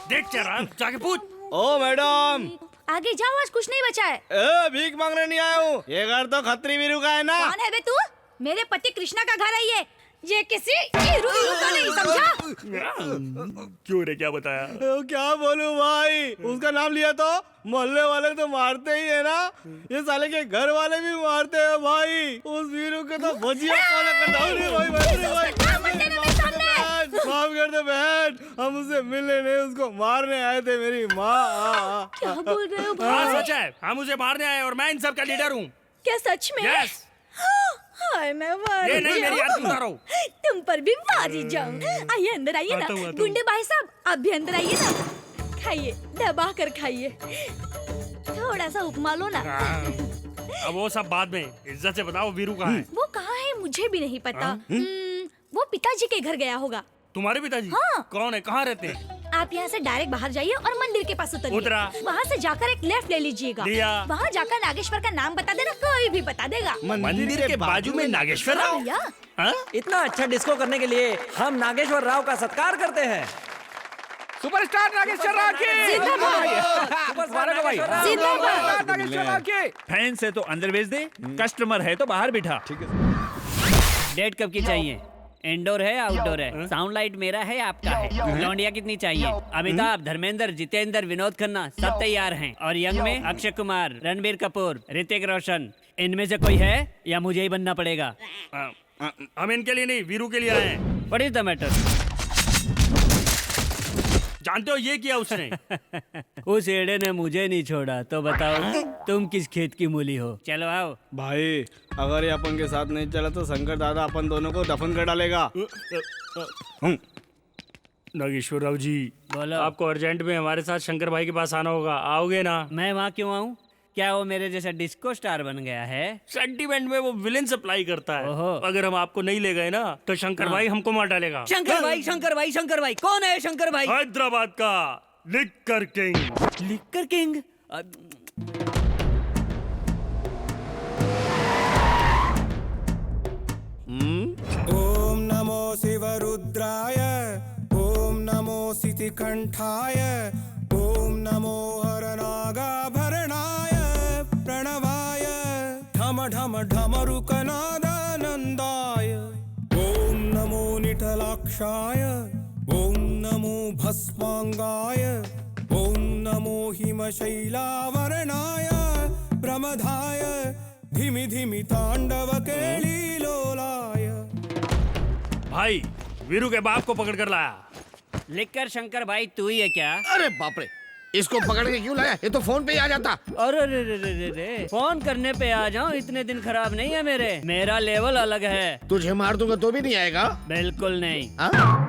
देख चला, जाके पूछ। ओ मैडम, आगे जाओ, आज कुछ नहीं बचा है। भीख मांगने नहीं आया हूँ। ये घर तो खत्री वीरू का है ना। कौन है बे तू? मेरे पति कृष्णा का घर है ये किसी हीरू का नहीं, समझा? क्यों रे, क्या बताया? क्या बोलूं भाई, उसका नाम लिया तो मोहल्ले वाले तो मारते ही है ना। ये साले के घर वाले भी मारते हैं भाई। उस वीरू के तो भजिया फॉलो करता हूँ भाई। माफ कर दे बहन, हम उससे मिलने नहीं, उसको मारने आए थे। मेरी माँ। क्या बोल रहे हो भाई? हाँ सच है, हम उसे मारने आए और मैं इन सब का लीडर हूँ। क्या सच में? यस। हाय मैं मार ये नहीं, मेरी आरती उतारो। तुम पर भी मारी जाऊं। आइए अंदर आइए ना। गुंडे भाई साहब, आप भी अंदर आइए ना। खाइए, दबा कर खाइए। थोड़ा सा उपमा लो ना। अब वो सब बाद में, इज्जत से बताओ वीरू कहाँ है? वो कहाँ है मुझे भी नहीं पता। वो पिताजी के घर गया होगा। तुम्हारे पिताजी? हाँ। कौन है, कहाँ रहते हैं? आप यहाँ से डायरेक्ट बाहर जाइए और मंदिर के पास उतरिए। उतरा। वहाँ से जाकर एक लेफ्ट ले लीजिएगा। लिया। वहाँ जाकर नागेश्वर का नाम बता देना, कोई भी बता देगा। मंदिर के बाजू में नागेश्वर राव? भैया, इतना अच्छा डिस्को करने के लिए हम नागेश्वर राव का सत्कार करते हैं। सुपरस्टार नागेश्वर राव की जिंदाबाद। नागेश्वर राव की। फैन से तो अंदर भेज दे, कस्टमर है तो बाहर बिठा। ठीक है। डेट कब की चाहिए? इंडोर है आउटडोर है? साउंड लाइट मेरा है आपका है? लौंडिया कितनी चाहिए? अमिताभ, धर्मेंद्र, जितेंद्र, विनोद खन्ना सब तैयार हैं। और यंग में अक्षय कुमार, रणबीर कपूर, ऋतिक रोशन, इनमें से कोई है या मुझे ही बनना पड़ेगा? हम इनके लिए नहीं, वीरू के लिए आए हैं। What is the matter? जानते हो ये किया उसने? उस एड़े ने मुझे नहीं छोड़ा, तो बताओ तुम किस खेत की मूली हो? चलो आओ। भाई अगर ये अपन के साथ नहीं चला तो शंकर दादा अपन दोनों को दफन कर डालेगा। नागेश्वर राव जी, बोलो। आपको अर्जेंट में हमारे साथ शंकर भाई के पास आना होगा, आओगे ना? मैं वहाँ क्यों आऊँ? क्या वो मेरे जैसा डिस्को स्टार बन गया है? सेंटीमेंट में वो विलेन सप्लाई करता है। अगर हम आपको नहीं ले गए ना तो शंकर भाई हमको मार डालेगा। शंकर भाई कौन है शंकर भाई? हैदराबाद का लिक्कर किंग। ओम नमो शिवरुद्राय, ओम नमो सितिकंठाय, ओम नमो हरनागाभरणाय प्रणवाय, ढम ढम ढमरुकनादानन्दाय, ओम नमो निठलाक्षाय, ओम नमो भस्मांगाय, ओम नमो हिमशैलावरणाय प्रमदाय, धिमि धिमि तांडव केलीलोलाय। भाई वीरू के बाप को पकड़ कर लाया। लिक्कर शंकर भाई तू ही है क्या? अरे बाप रे, इसको पकड़ के क्यों लाया? ये तो फोन पे ही आ जाता। अरे रे, फोन करने पे आ जाऊं, इतने दिन खराब नहीं है मेरे। मेरा लेवल अलग है। तुझे मार दूंगा तो भी नहीं आएगा? बिल्कुल नहीं।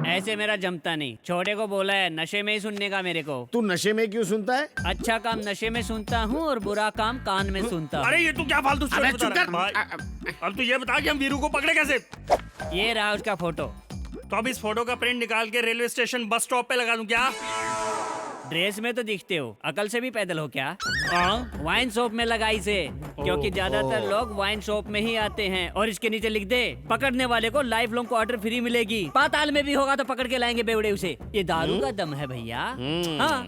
ऐसे मेरा जमता नहीं। छोटे को बोला है नशे में ही सुनने का मेरे को। तू नशे में क्यों सुनता है? अच्छा काम नशे में सुनता हूँ और बुरा काम कान में सुनता हूँ। अरे ये तू क्या फालतू स्टोरी बता रहा है भाई? अब तू ये बता कि हम वीरू को पकड़े कैसे? ये रहा उसका फोटो। तो अब इस फोटो का प्रिंट निकाल के रेलवे स्टेशन बस स्टॉप पे लगा दूं क्या? ड्रेस में तो दिखते हो, अकल से भी पैदल हो क्या? वाइन शॉप में लगाई से, क्योंकि ज्यादातर लोग वाइन शॉप में ही आते हैं। और इसके नीचे लिख दे, पकड़ने वाले को लाइफ लॉन्ग क्वार्टर फ्री मिलेगी। पाताल में भी होगा तो पकड़ के लाएंगे बेवड़े उसे। ये दारू का दम है भैया। हाँ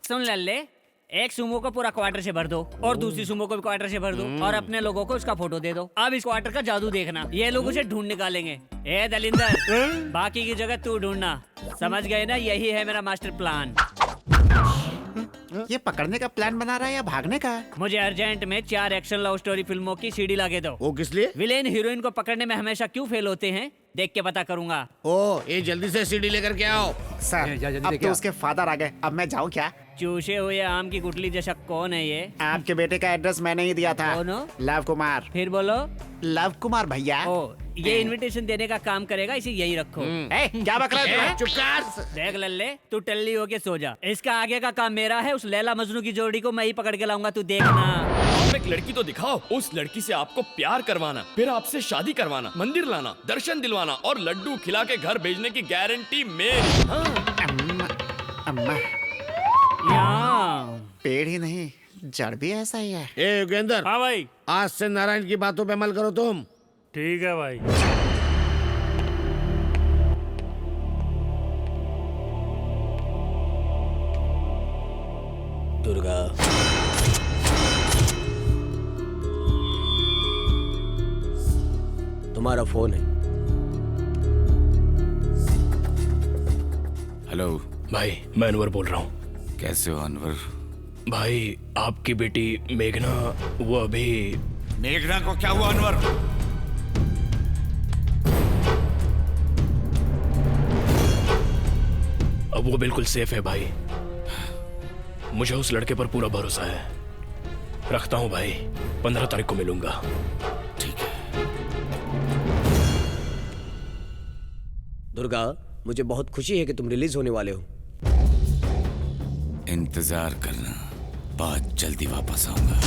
सुन लल्ले, एक सुमो को पूरा क्वार्टर से भर दो और दूसरी सुमो को भी क्वार्टर से भर दो और अपने लोगों को उसका फोटो दे दो। अब इस क्वार्टर का जादू देखना, ये लोग उसे ढूंढ निकालेंगे। ए दलिंदर, बाकी की जगह तू ढूंढना। समझ गए ना? यही है मेरा मास्टर प्लान। ये पकड़ने का प्लान बना रहा है या भागने का? मुझे अर्जेंट में 4 एक्शन लव स्टोरी फिल्मों की सीडी लाके दो। वो किस लिए? विलेन हीरोइन को पकड़ने में हमेशा क्यों फेल होते हैं, देख के पता करूंगा। ओ, ये जल्दी से सीडी लेकर के आओ। सर, अब तो उसके फादर आ गए, अब मैं जाऊँ क्या? चूसे हुए आम की गुठली जैसा कौन है ये? आपके बेटे का एड्रेस मैंने ही दिया था। लव कुमार। फिर बोलो। लव कुमार भैया। ये इनविटेशन देने का काम करेगा, इसे यही रखो। क्या बक रहा है? चुप कर। देख लल्ले, तू टल्ली होके सो जा। इसका आगे का काम मेरा है। उस लैला मजनू की जोड़ी को मैं ही पकड़ के लाऊंगा, तू देखना। आप एक लड़की तो दिखाओ। उस लड़की से आपको प्यार करवाना, फिर आपसे शादी करवाना, मंदिर लाना, दर्शन दिलवाना और लड्डू खिला के घर भेजने की गारंटी मेरी। अम्मा, पेड़ ही नहीं जड़ भी ऐसा ही है। ए योगेंद्र। हाँ भाई। आज से नारायण की बातों पे अमल करो तुम। ठीक है भाई। दुर्गा, तुम्हारा फोन है। हेलो भाई, मैं अनवर बोल रहा हूँ। कैसे हो अनवर? भाई, आपकी बेटी मेघना, वो अभी। मेघना को क्या हुआ अनवर? अब वो बिल्कुल सेफ है भाई। मुझे उस लड़के पर पूरा भरोसा है। रखता हूँ भाई, 15 तारीख को मिलूंगा। ठीक है। दुर्गा, मुझे बहुत खुशी है कि तुम रिलीज होने वाले हो। इंतजार करना, बहुत जल्दी वापस आऊंगा।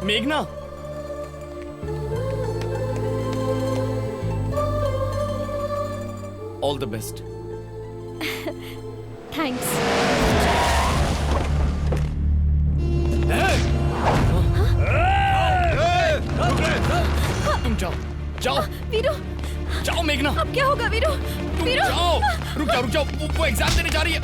मेघना, ऑल द बेस्ट। थैंक्स। तुम जाओ, जाओ। वीरू, जाओ मेघना। अब क्या होगा वीरू? वीरू, जाओ। रुक जाओ, वो एग्जाम देने जा रही है।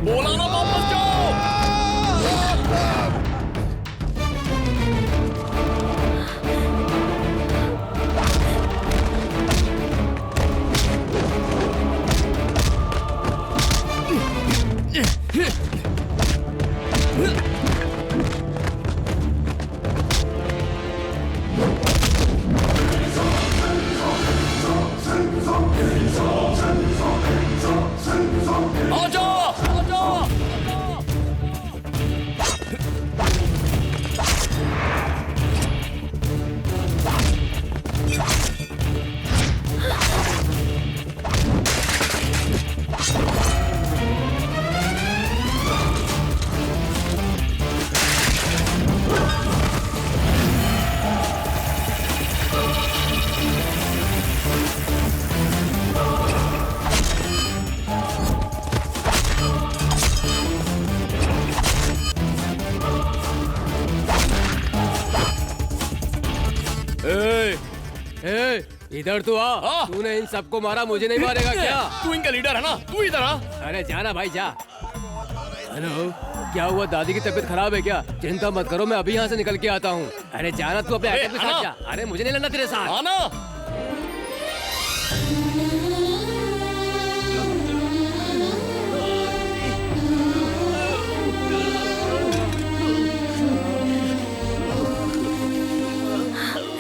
बोला ना वापस जाओ। इधर तू आ। तूने इन सबको मारा, मुझे नहीं मारेगा क्या? तू इनका लीडर है ना, तू इधर आ। अरे जाना भाई जा। हेलो, क्या हुआ? दादी की तबीयत खराब है क्या? चिंता मत करो, मैं अभी यहाँ से निकल के आता हूँ। अरे जाना तू अपने आइटम के साथ जा। अरे मुझे नहीं लड़ना तेरे साथ। आना।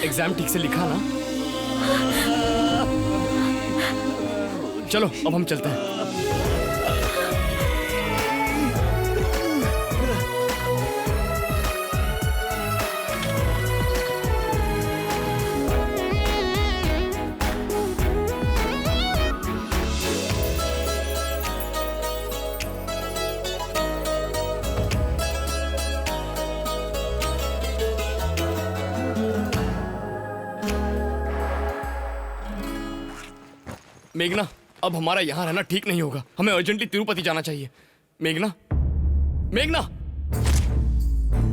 एग्जाम ठीक से लिखा ना? चलो अब हम चलते हैं। मेघना, अब हमारा यहाँ रहना ठीक नहीं होगा। हमें अर्जेंटली तिरुपति जाना चाहिए। मेघना, मेघना,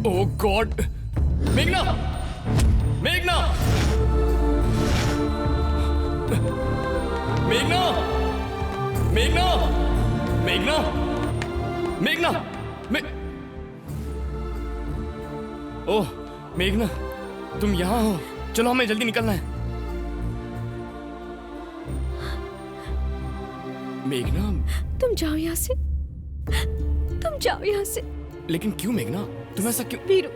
ओह गॉड, मेघना, मेघना, मेघना, मेघना, मेघना, मेघना, ओह मेघना, तुम यहाँ हो? चलो हमें जल्दी निकलना है। मेघना, तुम जाओ यहाँ से, तुम जाओ यहाँ से। लेकिन क्यों मेघना? तुम ऐसा क्यों? वीरू,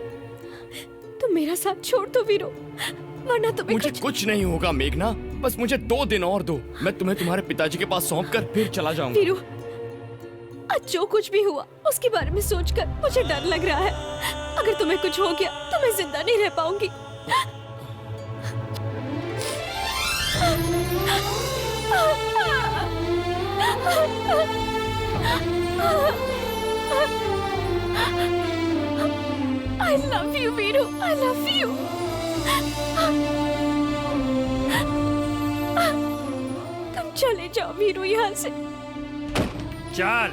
तुम मेरा साथ छोड़ दो वीरू, वरना तुम्हें मुझे कुछ नहीं होगा मेघना, बस मुझे 2 दिन और दो। मैं तुम्हें तुम्हारे पिताजी के पास सौंप कर फिर चला जाऊंगा। वीरू, आज जो कुछ भी हुआ उसके बारे में सोचकर मुझे डर लग रहा है। अगर तुम्हें कुछ हो गया तो मैं जिंदा नहीं रह पाऊंगी। I love you, Veeru, I love you. तुम चले जाओ वीरू यहाँ से। चल।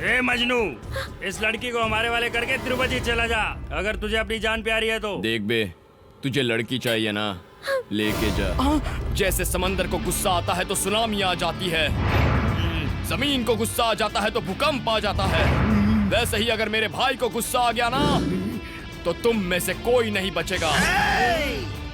ए मजनू, इस लड़की को हमारे वाले करके तिरुपति चला जा। अगर तुझे अपनी जान प्यारी है तो। देख बे, तुझे लड़की चाहिए ना, लेके जा। जैसे समंदर को गुस्सा आता है तो सुनामी आ जाती है, जमीन को गुस्सा आ जाता है तो भूकंप आ जाता है, वैसे ही अगर मेरे भाई को गुस्सा आ गया ना तो तुम में से कोई नहीं बचेगा।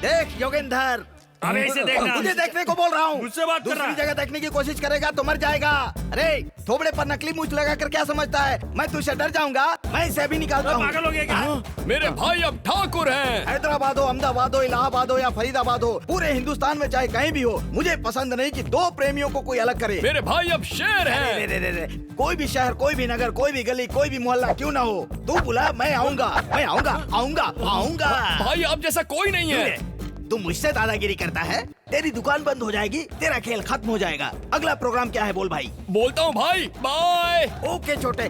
देख योगेंद्र, अबे इसे देखना। तुझे देखने को बोल रहा हूँ। मुझसे बात कर रहा है। दूसरी जगह देखने की कोशिश करेगा तो मर जाएगा। अरे थोबड़े पर नकली मूंछ लगा कर क्या समझता है? मैं तुझसे डर जाऊंगा? मैं इसे अभी निकालता हूँ। पागल हो गया क्या? मेरे भाई अब ठाकुर हैं। हैदराबाद हो, अहमदाबाद हो, इलाहाबाद हो या फरीदाबाद हो, पूरे हिंदुस्तान में चाहे कहीं भी हो, मुझे पसंद नहीं कि 2 प्रेमियों को कोई अलग करे। मेरे भाई अब शेर हैं। रे, रे, रे, रे। कोई भी शहर, कोई भी नगर, कोई भी गली, कोई भी मोहल्ला क्यों ना हो, तू बुला, मैं आऊंगा, मैं आऊंगा, आऊंगा, आऊंगा। भाई अब जैसा कोई नहीं है। तू मुझसे दादागिरी करता है, तेरी दुकान बंद हो जाएगी, तेरा खेल खत्म हो जाएगा। अगला प्रोग्राम क्या है बोल भाई? बोलता हूँ भाई, बाय। ओके छोटे।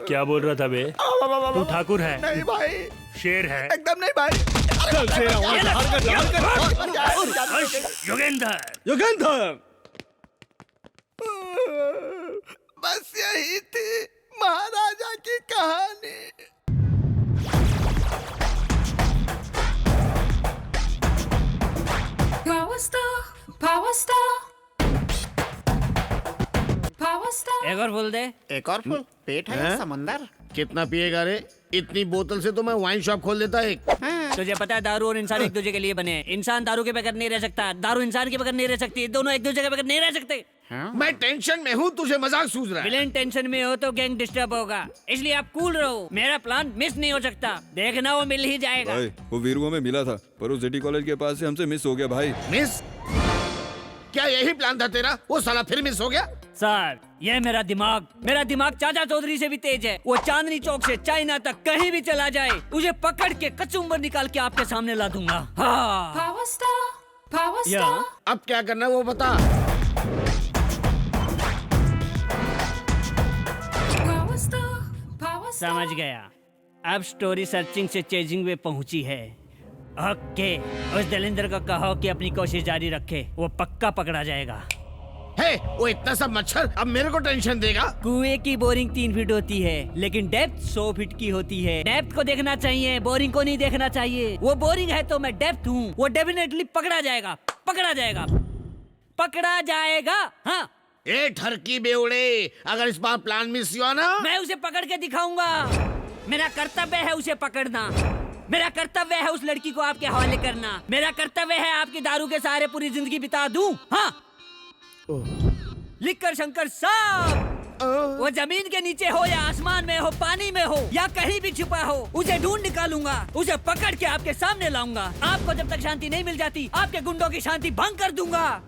क्या बोल रहा था बे? तू ठाकुर है? नहीं भाई, शेर है? एकदम नहीं भाई। योगेंद्र, योगेंद्र, बस यही थी महाराजा की कहानी। एक और फुल दे। एक और फुल? पेट है या समंदर? कितना पिएगा रे? इतनी बोतल से तो मैं वाइन शॉप खोल देता एक। तुझे पता है दारू और इंसान एक दूसरे के लिए बने हैं। इंसान दारू के बगैर नहीं रह सकता, दारू इंसान के बगैर नहीं रह सकती, दोनों एक दूसरे के बगैर नहीं रह सकते। मैं टेंशन में हूँ, तुझे मजाक सूझ रहा है। विलेन टेंशन में हो तो गैंग डिस्टर्ब होगा, इसलिए आप कूल रहो। मेरा प्लान मिस नहीं हो सकता, देखना वो मिल ही जाएगा। भाई वो वीरू हमें मिला था पर वो सिटी कॉलेज के पास से हमसे मिस हो गया भाई। मिस? क्या यही प्लान था तेरा? वो साला फिर मिस हो गया? सर ये मेरा दिमाग चाचा चौधरी से भी तेज है। वो चांदनी चौक से चाइना तक कहीं भी चला जाए, उसे पकड़ के कचुम्बर निकाल के आपके सामने ला दूंगा। हाँ। अब क्या करना है वो बता। समझ गया, अब स्टोरी सर्चिंग से चेजिंग में पहुंची है। ओके, उस दलिंदर को कहो कि अपनी कोशिश जारी रखे, वो पक्का पकड़ा जाएगा। हे, वो इतना सब मच्छर अब मेरे को टेंशन देगा। कुएं की बोरिंग 3 फीट होती है, लेकिन डेप्थ 100 फीट की होती है। डेप्थ को देखना चाहिए, बोरिंग को नहीं देखना चाहिए। वो बोरिंग है तो मैं डेप्थ हूँ। वो डेफिनेटली पकड़ा जाएगा, पकड़ा जाएगा, पकड़ा जाएगा। हाँ। ए ठरकी बेवड़े, अगर इस बार प्लान मिस हुआ ना, मैं उसे पकड़ के दिखाऊंगा। मेरा कर्तव्य है उसे पकड़ना। मेरा कर्तव्य है उस लड़की को आपके हवाले करना। मेरा कर्तव्य है आपकी दारू के सहारे पूरी जिंदगी बिता दूं। हाँ। लिखकर शंकर साहब, वो जमीन के नीचे हो या आसमान में हो, पानी में हो या कहीं भी छुपा हो, उसे ढूंढ निकालूंगा, उसे पकड़ के आपके सामने लाऊंगा। आपको जब तक शांति नहीं मिल जाती, आपके गुंडों की शांति भंग कर दूंगा।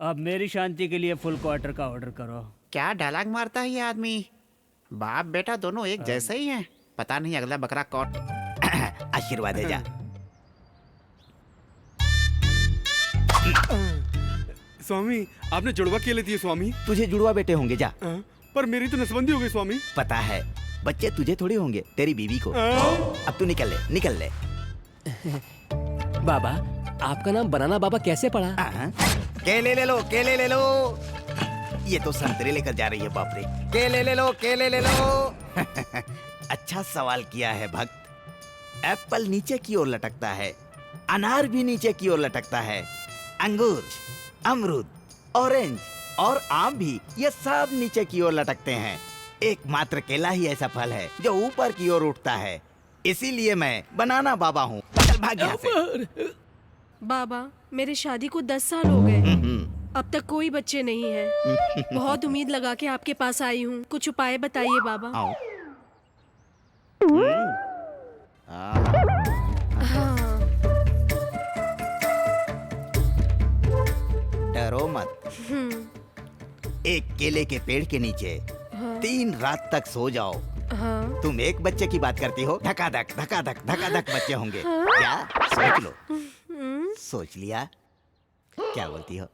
अब मेरी शांति के लिए फुल क्वार्टर का ऑर्डर करो। क्या डायलॉग मारता है ये आदमी। बाप बेटा दोनों एक जैसे ही हैं। पता नहीं अगला बकरा कौन। आशीर्वाद दे जा। स्वामी, आपने जुड़वा केले दिए स्वामी। तुझे जुड़वा बेटे होंगे जा। पर मेरी तो नसबंदी हो गई स्वामी। पता है, बच्चे तुझे थोड़ी होंगे, तेरी बीवी को। अब तू निकल ले, निकल ले। बाबा, आपका नाम बनाना बाबा कैसे पड़ा? केले ले लो, केले ले लो। ये तो संतरे लेकर जा रही है, बाप रे। केले ले लो, केले ले लो। अच्छा सवाल किया है भक्त। एप्पल नीचे की ओर लटकता है, अनार भी नीचे की ओर लटकता है, अंगूर, अमरूद, ऑरेंज और आम भी, ये सब नीचे की ओर लटकते हैं। एकमात्र केला ही ऐसा फल है जो ऊपर की ओर उठता है। इसीलिए मैं बनाना बाबा हूँ। चल भाग यहाँ से। बाबा, मेरे शादी को 10 साल हो गए, अब तक कोई बच्चे नहीं हैं। बहुत उम्मीद लगा के आपके पास आई हूँ, कुछ उपाय बताइए बाबा। आओ। हाँ। डरो मत। एक केले के पेड़ के नीचे 3 रात तक सो जाओ। हाँ। तुम एक बच्चे की बात करती हो, धकाधक धकाधक धकाधक बच्चे होंगे। क्या सोच लो। सोच लिया? क्या बोलती हो?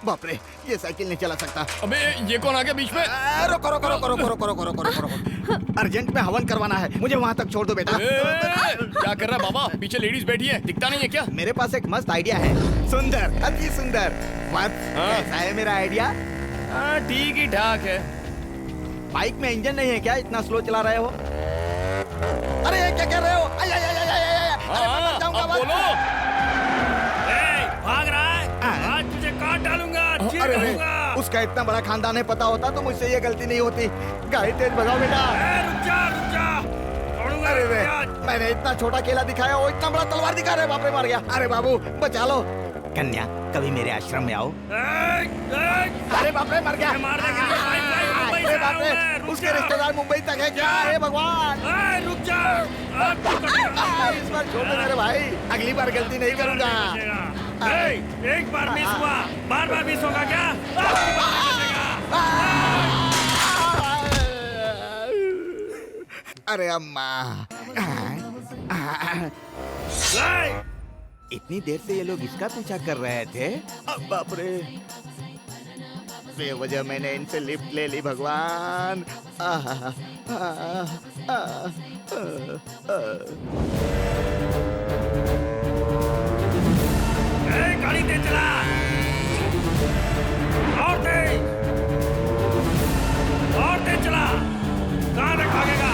बाप रे, ये साइकिल नहीं चला सकता। अबे ये कौन आ गया बीच में? रोको रोको रोको रोको रोको रोको रोको रोको। अर्जेंट में हवन करवाना है, मुझे वहाँ तक छोड़ दो बेटा। क्या कर रहा है बाबा? पीछे लेडीज बैठी है, दिखता नहीं है क्या? मेरे पास एक मस्त आइडिया है। सुंदर, अति सुंदर। कैसा है मेरा आइडिया? ठीक ही ठाक है। बाइक में इंजन नहीं है क्या? इतना स्लो चला रहे हो? अरे क्या कर रहे हो? बोलो। भाग रहा है? आज तुझे काट डालूंगा। अरे उसका इतना बड़ा खानदान है, पता होता तो मुझसे ये गलती नहीं होती। गाड़ी तेज भगाओ बेटा। रुक जा, रुक जा। अरे मैंने इतना छोटा केला दिखाया, वो इतना बड़ा तलवार दिखा रहे। बाप रे, मार गया। अरे बाबू बचा लो। कन्या, कभी मेरे आश्रम में आओ। अरे बाप रे, मर गया। अरे बाप रे, उसके रिश्तेदार मुंबई तक है क्या? हे भगवान, रुक जा। इस बार छोड़ दे मेरे भाई, अगली बार गलती नहीं करूंगा। एक बार मिस हुआ, बार बार मिस होगा क्या? अरे अम्मा, इतनी देर से ये लोग इसका पीछा कर रहे थे। अब बाप रे, बेवजह मैंने इनसे लिफ्ट ले ली। भगवान। गाड़ी तेज चला, और तेज चला। कहाँ तक भागेगा?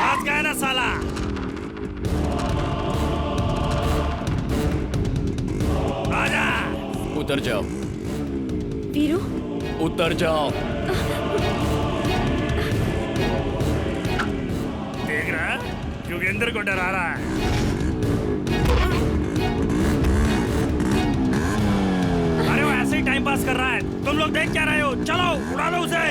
आज गया ना साला। आजा। उतर जाओ वीरू। उतर जाओ। देख रहा है? योगेंद्र को डरा रहा है। अरे वो ऐसे ही टाइम पास कर रहा है, तुम लोग देख क्या रहे हो? चलो उड़ा लो उसे।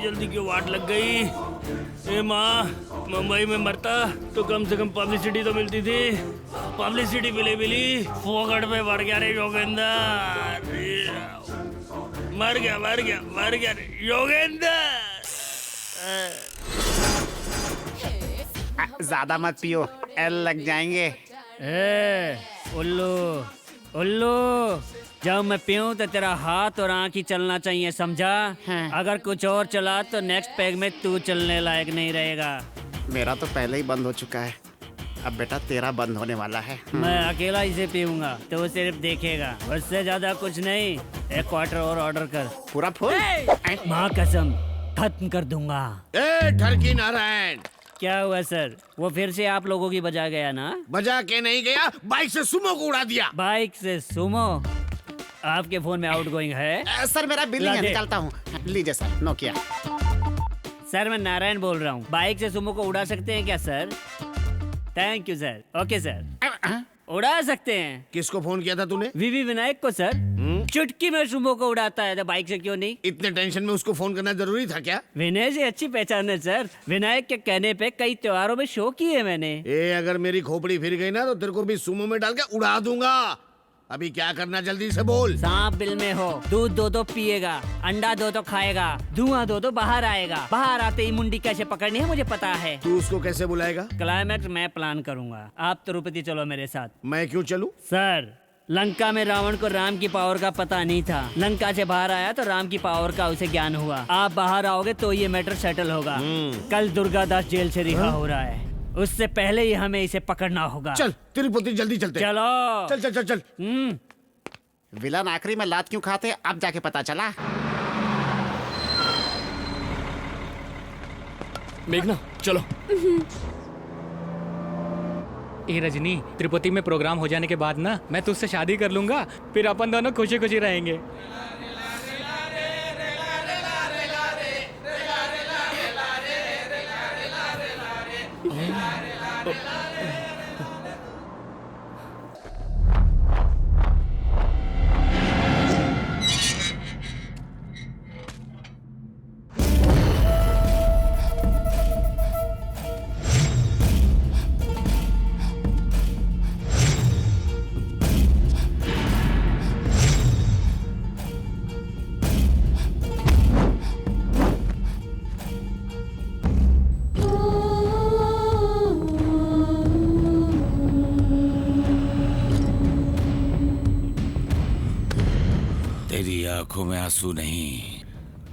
जल्दी क्यों वाट लग गई? ए माँ, मुंबई में मरता तो कम से कम पब्लिसिटी तो मिलती थी। पब्लिसिटी मिली फोकट में मर गया रे योगेंद्र। मर गया योगेंद्र। ज्यादा मत पियो, एल लग जाएंगे। उल्लू, जब मैं पीऊं तो तेरा हाथ और आँख ही चलना चाहिए, समझा? अगर कुछ और चला तो नेक्स्ट पैग में तू चलने लायक नहीं रहेगा। मेरा तो पहले ही बंद हो चुका है, अब बेटा तेरा बंद होने वाला है। मैं अकेला इसे पीऊंगा तो वो सिर्फ देखेगा, उससे ज्यादा कुछ नहीं। 1 क्वार्टर और ऑर्डर कर। पूरा फुल? माँ कसम खत्म कर दूंगा। ठरकी नारायण, क्या हुआ सर? वो फिर से आप लोगों की बजा गया ना? बजा के नहीं गया, बाइक से सुमो को उड़ा दिया। बाइक से सुमो? आपके फोन में आउटगोइंग है? सर मेरा बिल है, निकालता हूँ। लीजिए सर, नोकिया। सर मैं नारायण बोल रहा हूँ, बाइक से सुमो को उड़ा सकते हैं क्या sir? Thank you sir. Okay sir, उड़ा सकते हैं। किसको फोन किया था तूने? वीवी विनायक को सर। चुटकी में सुमो को उड़ाता है तो बाइक से क्यों नहीं? इतने टेंशन में उसको फोन करना जरूरी था क्या? विनय जी अच्छी पहचान है सर, विनायक के कहने पे कई त्योहारों में शो किए मैंने। अगर मेरी खोपड़ी फिर गई ना तो तेरे को भी सुमो में डाल के उड़ा दूंगा। अभी क्या करना, जल्दी से बोल। सांप बिल में हो, दूध दो तो पिएगा, अंडा दो तो खाएगा, धुआं दो तो बाहर आएगा। बाहर आते ही मुंडी कैसे पकड़नी है मुझे पता है। तू उसको कैसे बुलाएगा? क्लाइमैक्स मैं प्लान करूंगा, आप तिरुपति चलो मेरे साथ। मैं क्यों चलूं? सर लंका में रावण को राम की पावर का पता नहीं था, लंका से बाहर आया तो राम की पावर का उसे ज्ञान हुआ। आप बाहर आओगे तो ये मैटर सेटल होगा। कल दुर्गा दास जेल से रिहा हो रहा है, उससे पहले ही हमें इसे पकड़ना होगा। चल तिरुपति जल्दी चलते। चलो चल चल चल चल। विलन आखिरी में लात क्यों खाते, अब जाके पता चला। मेघना चलो। ए रजनी, तिरुपति में प्रोग्राम हो जाने के बाद ना मैं तुझसे शादी कर लूंगा, फिर अपन दोनों खुशी खुशी रहेंगे। आंखों में आंसू नहीं,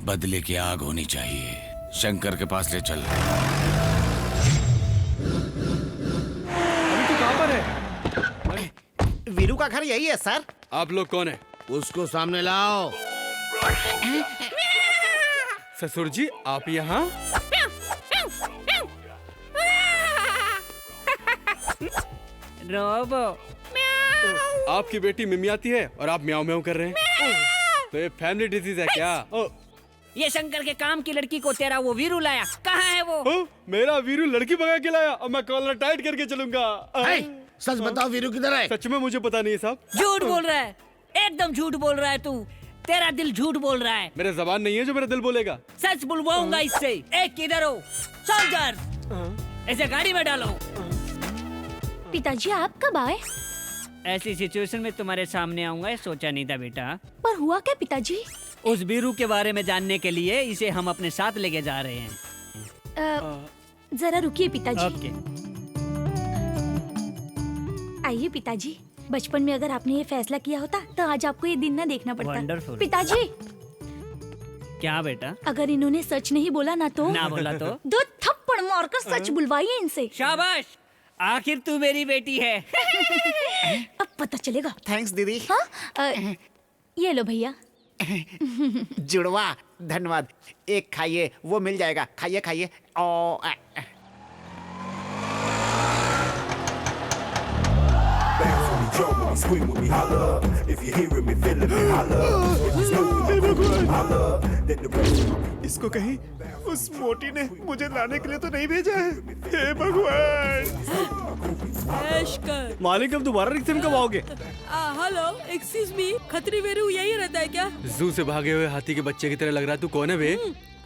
बदले की आग होनी चाहिए। शंकर के पास ले चल। अभी तू कहाँ पर है? वीरू का घर यही है सर। आप लोग कौन है? उसको सामने लाओ। ससुर जी आप यहाँ? रोबो। आपकी बेटी मिमियाती है और आप म्याऊं म्याऊं कर रहे हैं। तो ये फैमिली डिजीज है क्या? ये शंकर के काम की लड़की को तेरा वो वीरू लाया, कहाँ है वो? मेरा वीरू लड़की भगा के लाया और मैं कॉलर टाइट करके चलूंगा। सच बताओ वीरू किधर है? सच में मुझे पता नहीं है साहब। झूठ बोल रहा है, एकदम झूठ बोल रहा है तू। तेरा दिल झूठ बोल रहा है। मेरा जबान नहीं है जो मेरा दिल बोलेगा। सच बुलवाऊंगा इससे। एक किधर हो? सोल्जर, इसे गाड़ी में डालो। पिताजी आप कब आए? ऐसी सिचुएशन में तुम्हारे सामने आऊंगा सोचा नहीं था बेटा। पर हुआ क्या पिताजी? उस वीरू के बारे में जानने के लिए इसे हम अपने साथ लेके जा रहे हैं। जरा रुकिए पिताजी। ओके। आइए पिताजी, बचपन में अगर आपने ये फैसला किया होता तो आज आपको ये दिन न देखना पड़ता। वंडरफुल। पिताजी क्या बेटा? अगर इन्होंने सच नहीं बोला ना तो? ना बोला तो? 2 थप्पड़ मारकर सच बुलवाइए इनसे। शाबाश, आखिर तू मेरी बेटी है। अब पता चलेगा। थैंक्स दीदी। हाँ ये लो भैया। जुड़वा धन्यवाद। एक खाइए, वो मिल जाएगा। खाइए खाइए। इसको कहीं उस मोटी ने मुझे लाने के लिए तो नहीं भेजा है? हे भगवान। ऐश कर, मालिक अब दोबारा रिक्शे में कब आओगे? Hello excuse me, Khatri Veeru यही रहता है क्या? जू से भागे हुए हाथी के बच्चे की तरह लग रहा है। तू कौन है बे?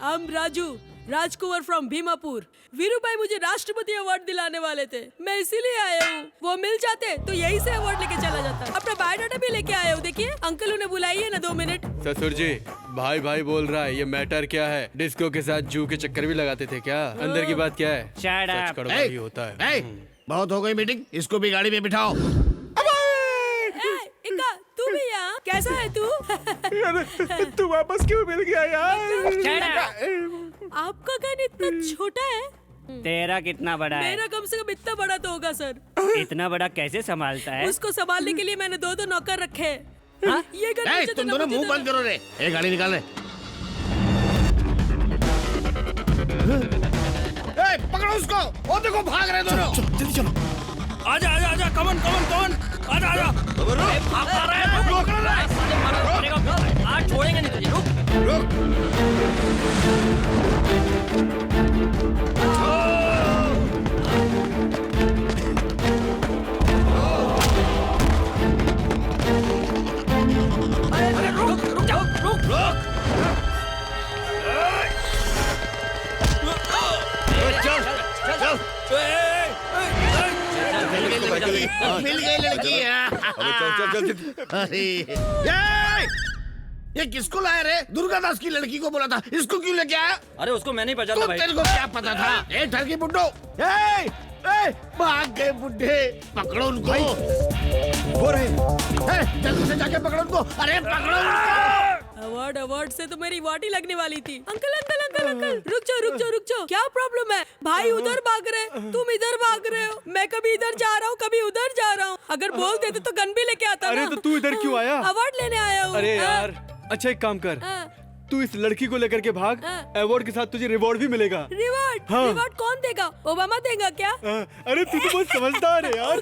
I'm Raju, Rajkumar from Bhimapur. वीरू भाई मुझे राष्ट्रपति अवार्ड दिलाने वाले थे, मैं इसीलिए आया हूँ। वो मिल जाते तो यही से अवार्ड लेके चला जाता। अपना बायोडाटा भी लेके आया हूँ। देखिए अंकल उन्हें बुलाइए ना 2 मिनट। ससुर जी, भाई भाई बोल रहा है, ये मैटर क्या है? डिस्को के साथ जू के चक्कर भी लगाते थे क्या? अंदर की बात क्या है? सच कड़वा ही होता है। बहुत हो गई मीटिंग, इसको भी गाड़ी में बिठाओ। इक्का, तू भी यहाँ? कैसा है तू? तू वापस क्यों मिल गया यार? आपका गन इतना छोटा है? तेरा कितना बड़ा है? मेरा कम से कम इतना बड़ा तो होगा सर। इतना बड़ा कैसे संभालता है? उसको संभालने के लिए मैंने 2 नौकर रखे हैं। ये गन मुझे तुम दोनों मुंह बंद करो रे। एक गाड़ी निकाल रहे। पकड़ो उसको। वो देखो भाग रहे दोनों। जल्दी चलो। आजा आजा आजा, कमन कमन कमन, आजा आजा। भाग रहा है। आज छोड़ेंगे नहीं तुझे। रुक। रुक जाओ, रुक। मिल गई लड़की। अरे ये किसको लाया रे? दुर्गादास की लड़की को बोला था, इसको क्यों लेके आया? अरे उसको मैं नहीं पहचानता भाई। तेरे को क्या पता था? ए ठरकी बुड्ढो, भाग गए बुड्ढे। पकड़ो उनको। वो रहे। जल्दी से जाके पकड़ो उनको। अरे पकड़ो उनको। अवार्ड से तो मेरी वाटी लगने वाली थी। अंकल अंकल अंकल अंकल, रुक जाओ। क्या प्रॉब्लम है? भाई उधर भाग रहे, तुम इधर भाग रहे हो। मैं कभी इधर जा रहा हूँ, कभी उधर जा रहा हूँ। अगर बोल देते तो गन भी लेके आता। अरे तो तू इधर क्यों आया? अवार्ड लेने आया हूँ। अरे यार, अच्छा एक काम कर, तू इस लड़की को लेकर के भाग। अवार्ड के साथ तुझे रिवॉर्ड भी मिलेगा। रिवॉर्ड? हाँ। रिवॉर्ड कौन देगा? ओबामा देगा क्या? अरे तू तो बहुत समझदार है यार।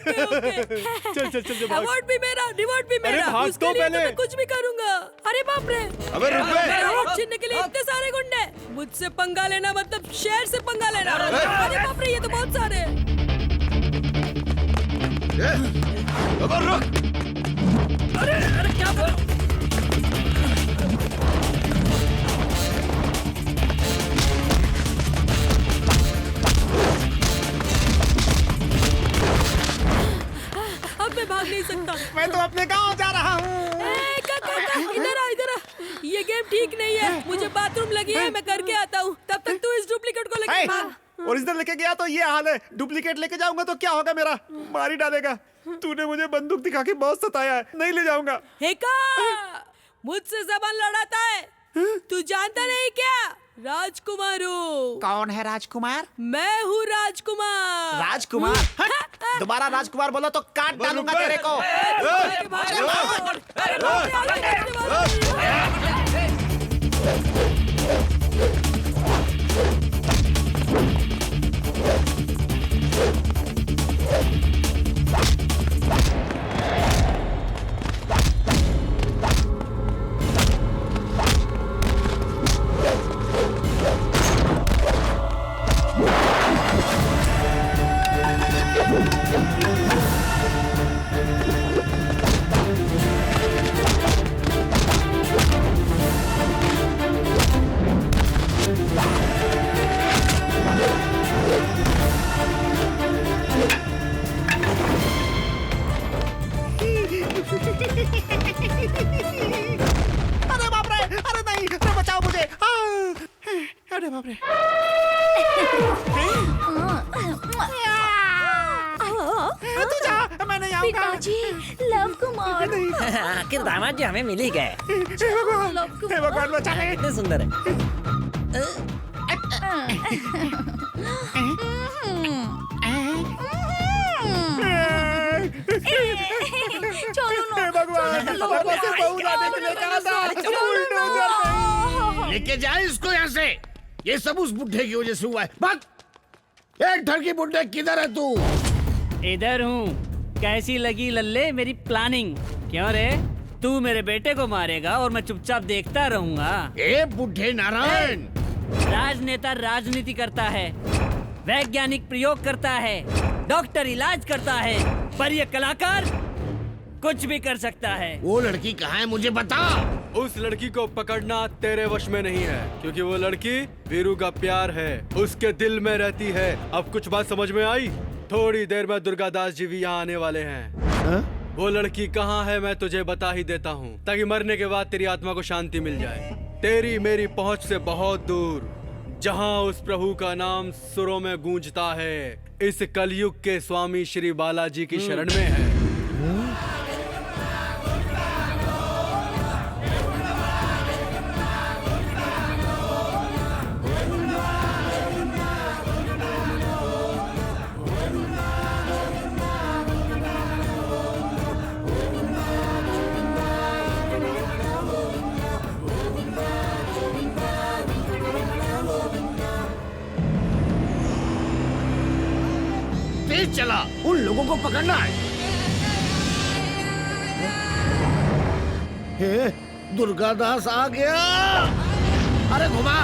चल भाग। अवार्ड भी मेरा, रिवॉर्ड भी मेरा। अरे भाग तो पहले। मैं कुछ भी करूंगा। अरे बाप रे, अबे रुक बे। अवार्ड छीनने के लिए इतने सारे गुंडे। मुझसे पंगा लेना मतलब शेर से पंगा लेना। अरे बाप रे, ये तो बहुत सारे। अब रुक। अरे क्या बोल? मैं भाग नहीं सकता। मैं तो अपने गांव जा रहा हूँ। इधर आ। ये गेम ठीक नहीं है। मुझे बाथरूम लगी है, मैं करके आता हूँ। तब तक तू इस डुप्लीकेट को लेके भाग। ओरिजिनल लेके गया तो ये हाल है, डुप्लीकेट लेके जाऊंगा तो क्या होगा? मेरा मार ही डालेगा। तूने मुझे बंदूक दिखा के बहुत सताया है, नहीं ले जाऊंगा। हेका, मुझसे जबान लड़ाता है। तू जानता नहीं क्या? राजकुमार हूँ। कौन है राजकुमार? मैं हूँ राजकुमार। राजकुमार? दोबारा राजकुमार बोला तो काट डालूंगा तेरे को। अरे बाप रे, अरे नहीं, अरे बचाओ मुझे। अरे बाप रे। तू जा, मैं नहीं आऊंगा। पिताजी, लव कुमार। आखिर दामाद जी हमें मिल ही गए। हे भगवान बचा ले। कितने सुंदर है। चलो भगवान, लेके जाए इसको यहाँ से। ये सब उस बुड्ढे की वजह से हुआ है। भाग। एक ठरकी बुड्ढे, किधर है तू? इधर हूँ। कैसी लगी लल्ले मेरी प्लानिंग? क्यों रे, तू मेरे बेटे को मारेगा और मैं चुपचाप देखता रहूंगा? ए बुड्ढे नारायण, राजनेता राजनीति करता है, वैज्ञानिक प्रयोग करता है, डॉक्टर इलाज करता है, पर ये कलाकार कुछ भी कर सकता है। वो लड़की कहाँ है मुझे बता। उस लड़की को पकड़ना तेरे वश में नहीं है, क्योंकि वो लड़की वीरू का प्यार है, उसके दिल में रहती है। अब कुछ बात समझ में आई? थोड़ी देर में दुर्गादास जी भी यहाँ आने वाले हैं। वो लड़की कहाँ है मैं तुझे बता ही देता हूँ, ताकि मरने के बाद तेरी आत्मा को शांति मिल जाए। तेरी मेरी पहुँच से बहुत दूर, जहाँ उस प्रभु का नाम सुरों में गूंजता है, इस कलयुग के स्वामी श्री बालाजी की शरण में है। तेज चला, उन लोगों को पकड़ना है। हे, दुर्गादास आ गया। अरे घुमा।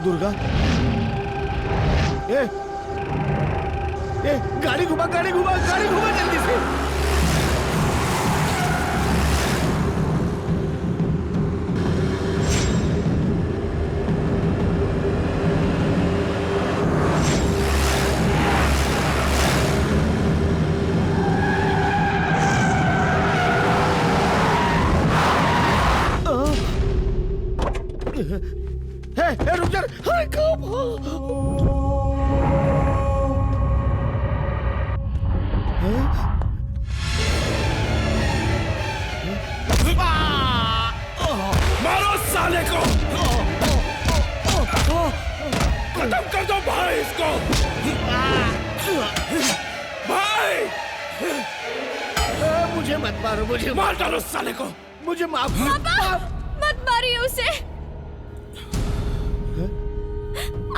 दुर्गा, गाड़ी घुमा, गाड़ी घुमा, गाड़ी घुमा जल्दी से। रुक जा। अरे कब? मारो साले को, खत्म कर दो भाई इसको। भाई मुझे मत मारो, मुझे मार डालो साले को। मुझे माफ। पापा मत मारिए उसे।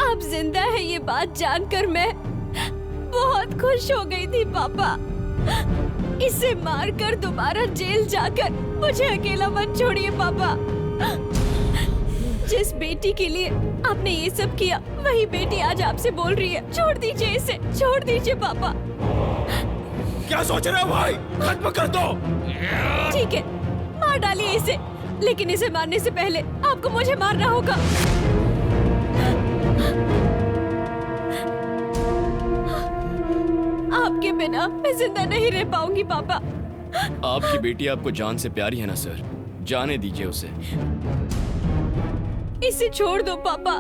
आप जिंदा है ये बात जानकर मैं बहुत खुश हो गई थी पापा। इसे मारकर दोबारा जेल जाकर मुझे अकेला मत छोड़िए पापा। जिस बेटी के लिए आपने ये सब किया, वही बेटी आज आपसे बोल रही है छोड़ दीजिए इसे, छोड़ दीजिए पापा। क्या सोच रहे हो भाई? खत्म कर दो। ठीक है, मार डालिए इसे, लेकिन इसे मारने से पहले आपको मुझे मारना होगा। आपके बिना मैं जिंदा नहीं रह पाऊंगी पापा। आपकी बेटी आपको जान से प्यारी है ना सर, जाने दीजिए उसे। इसे छोड़ दो पापा।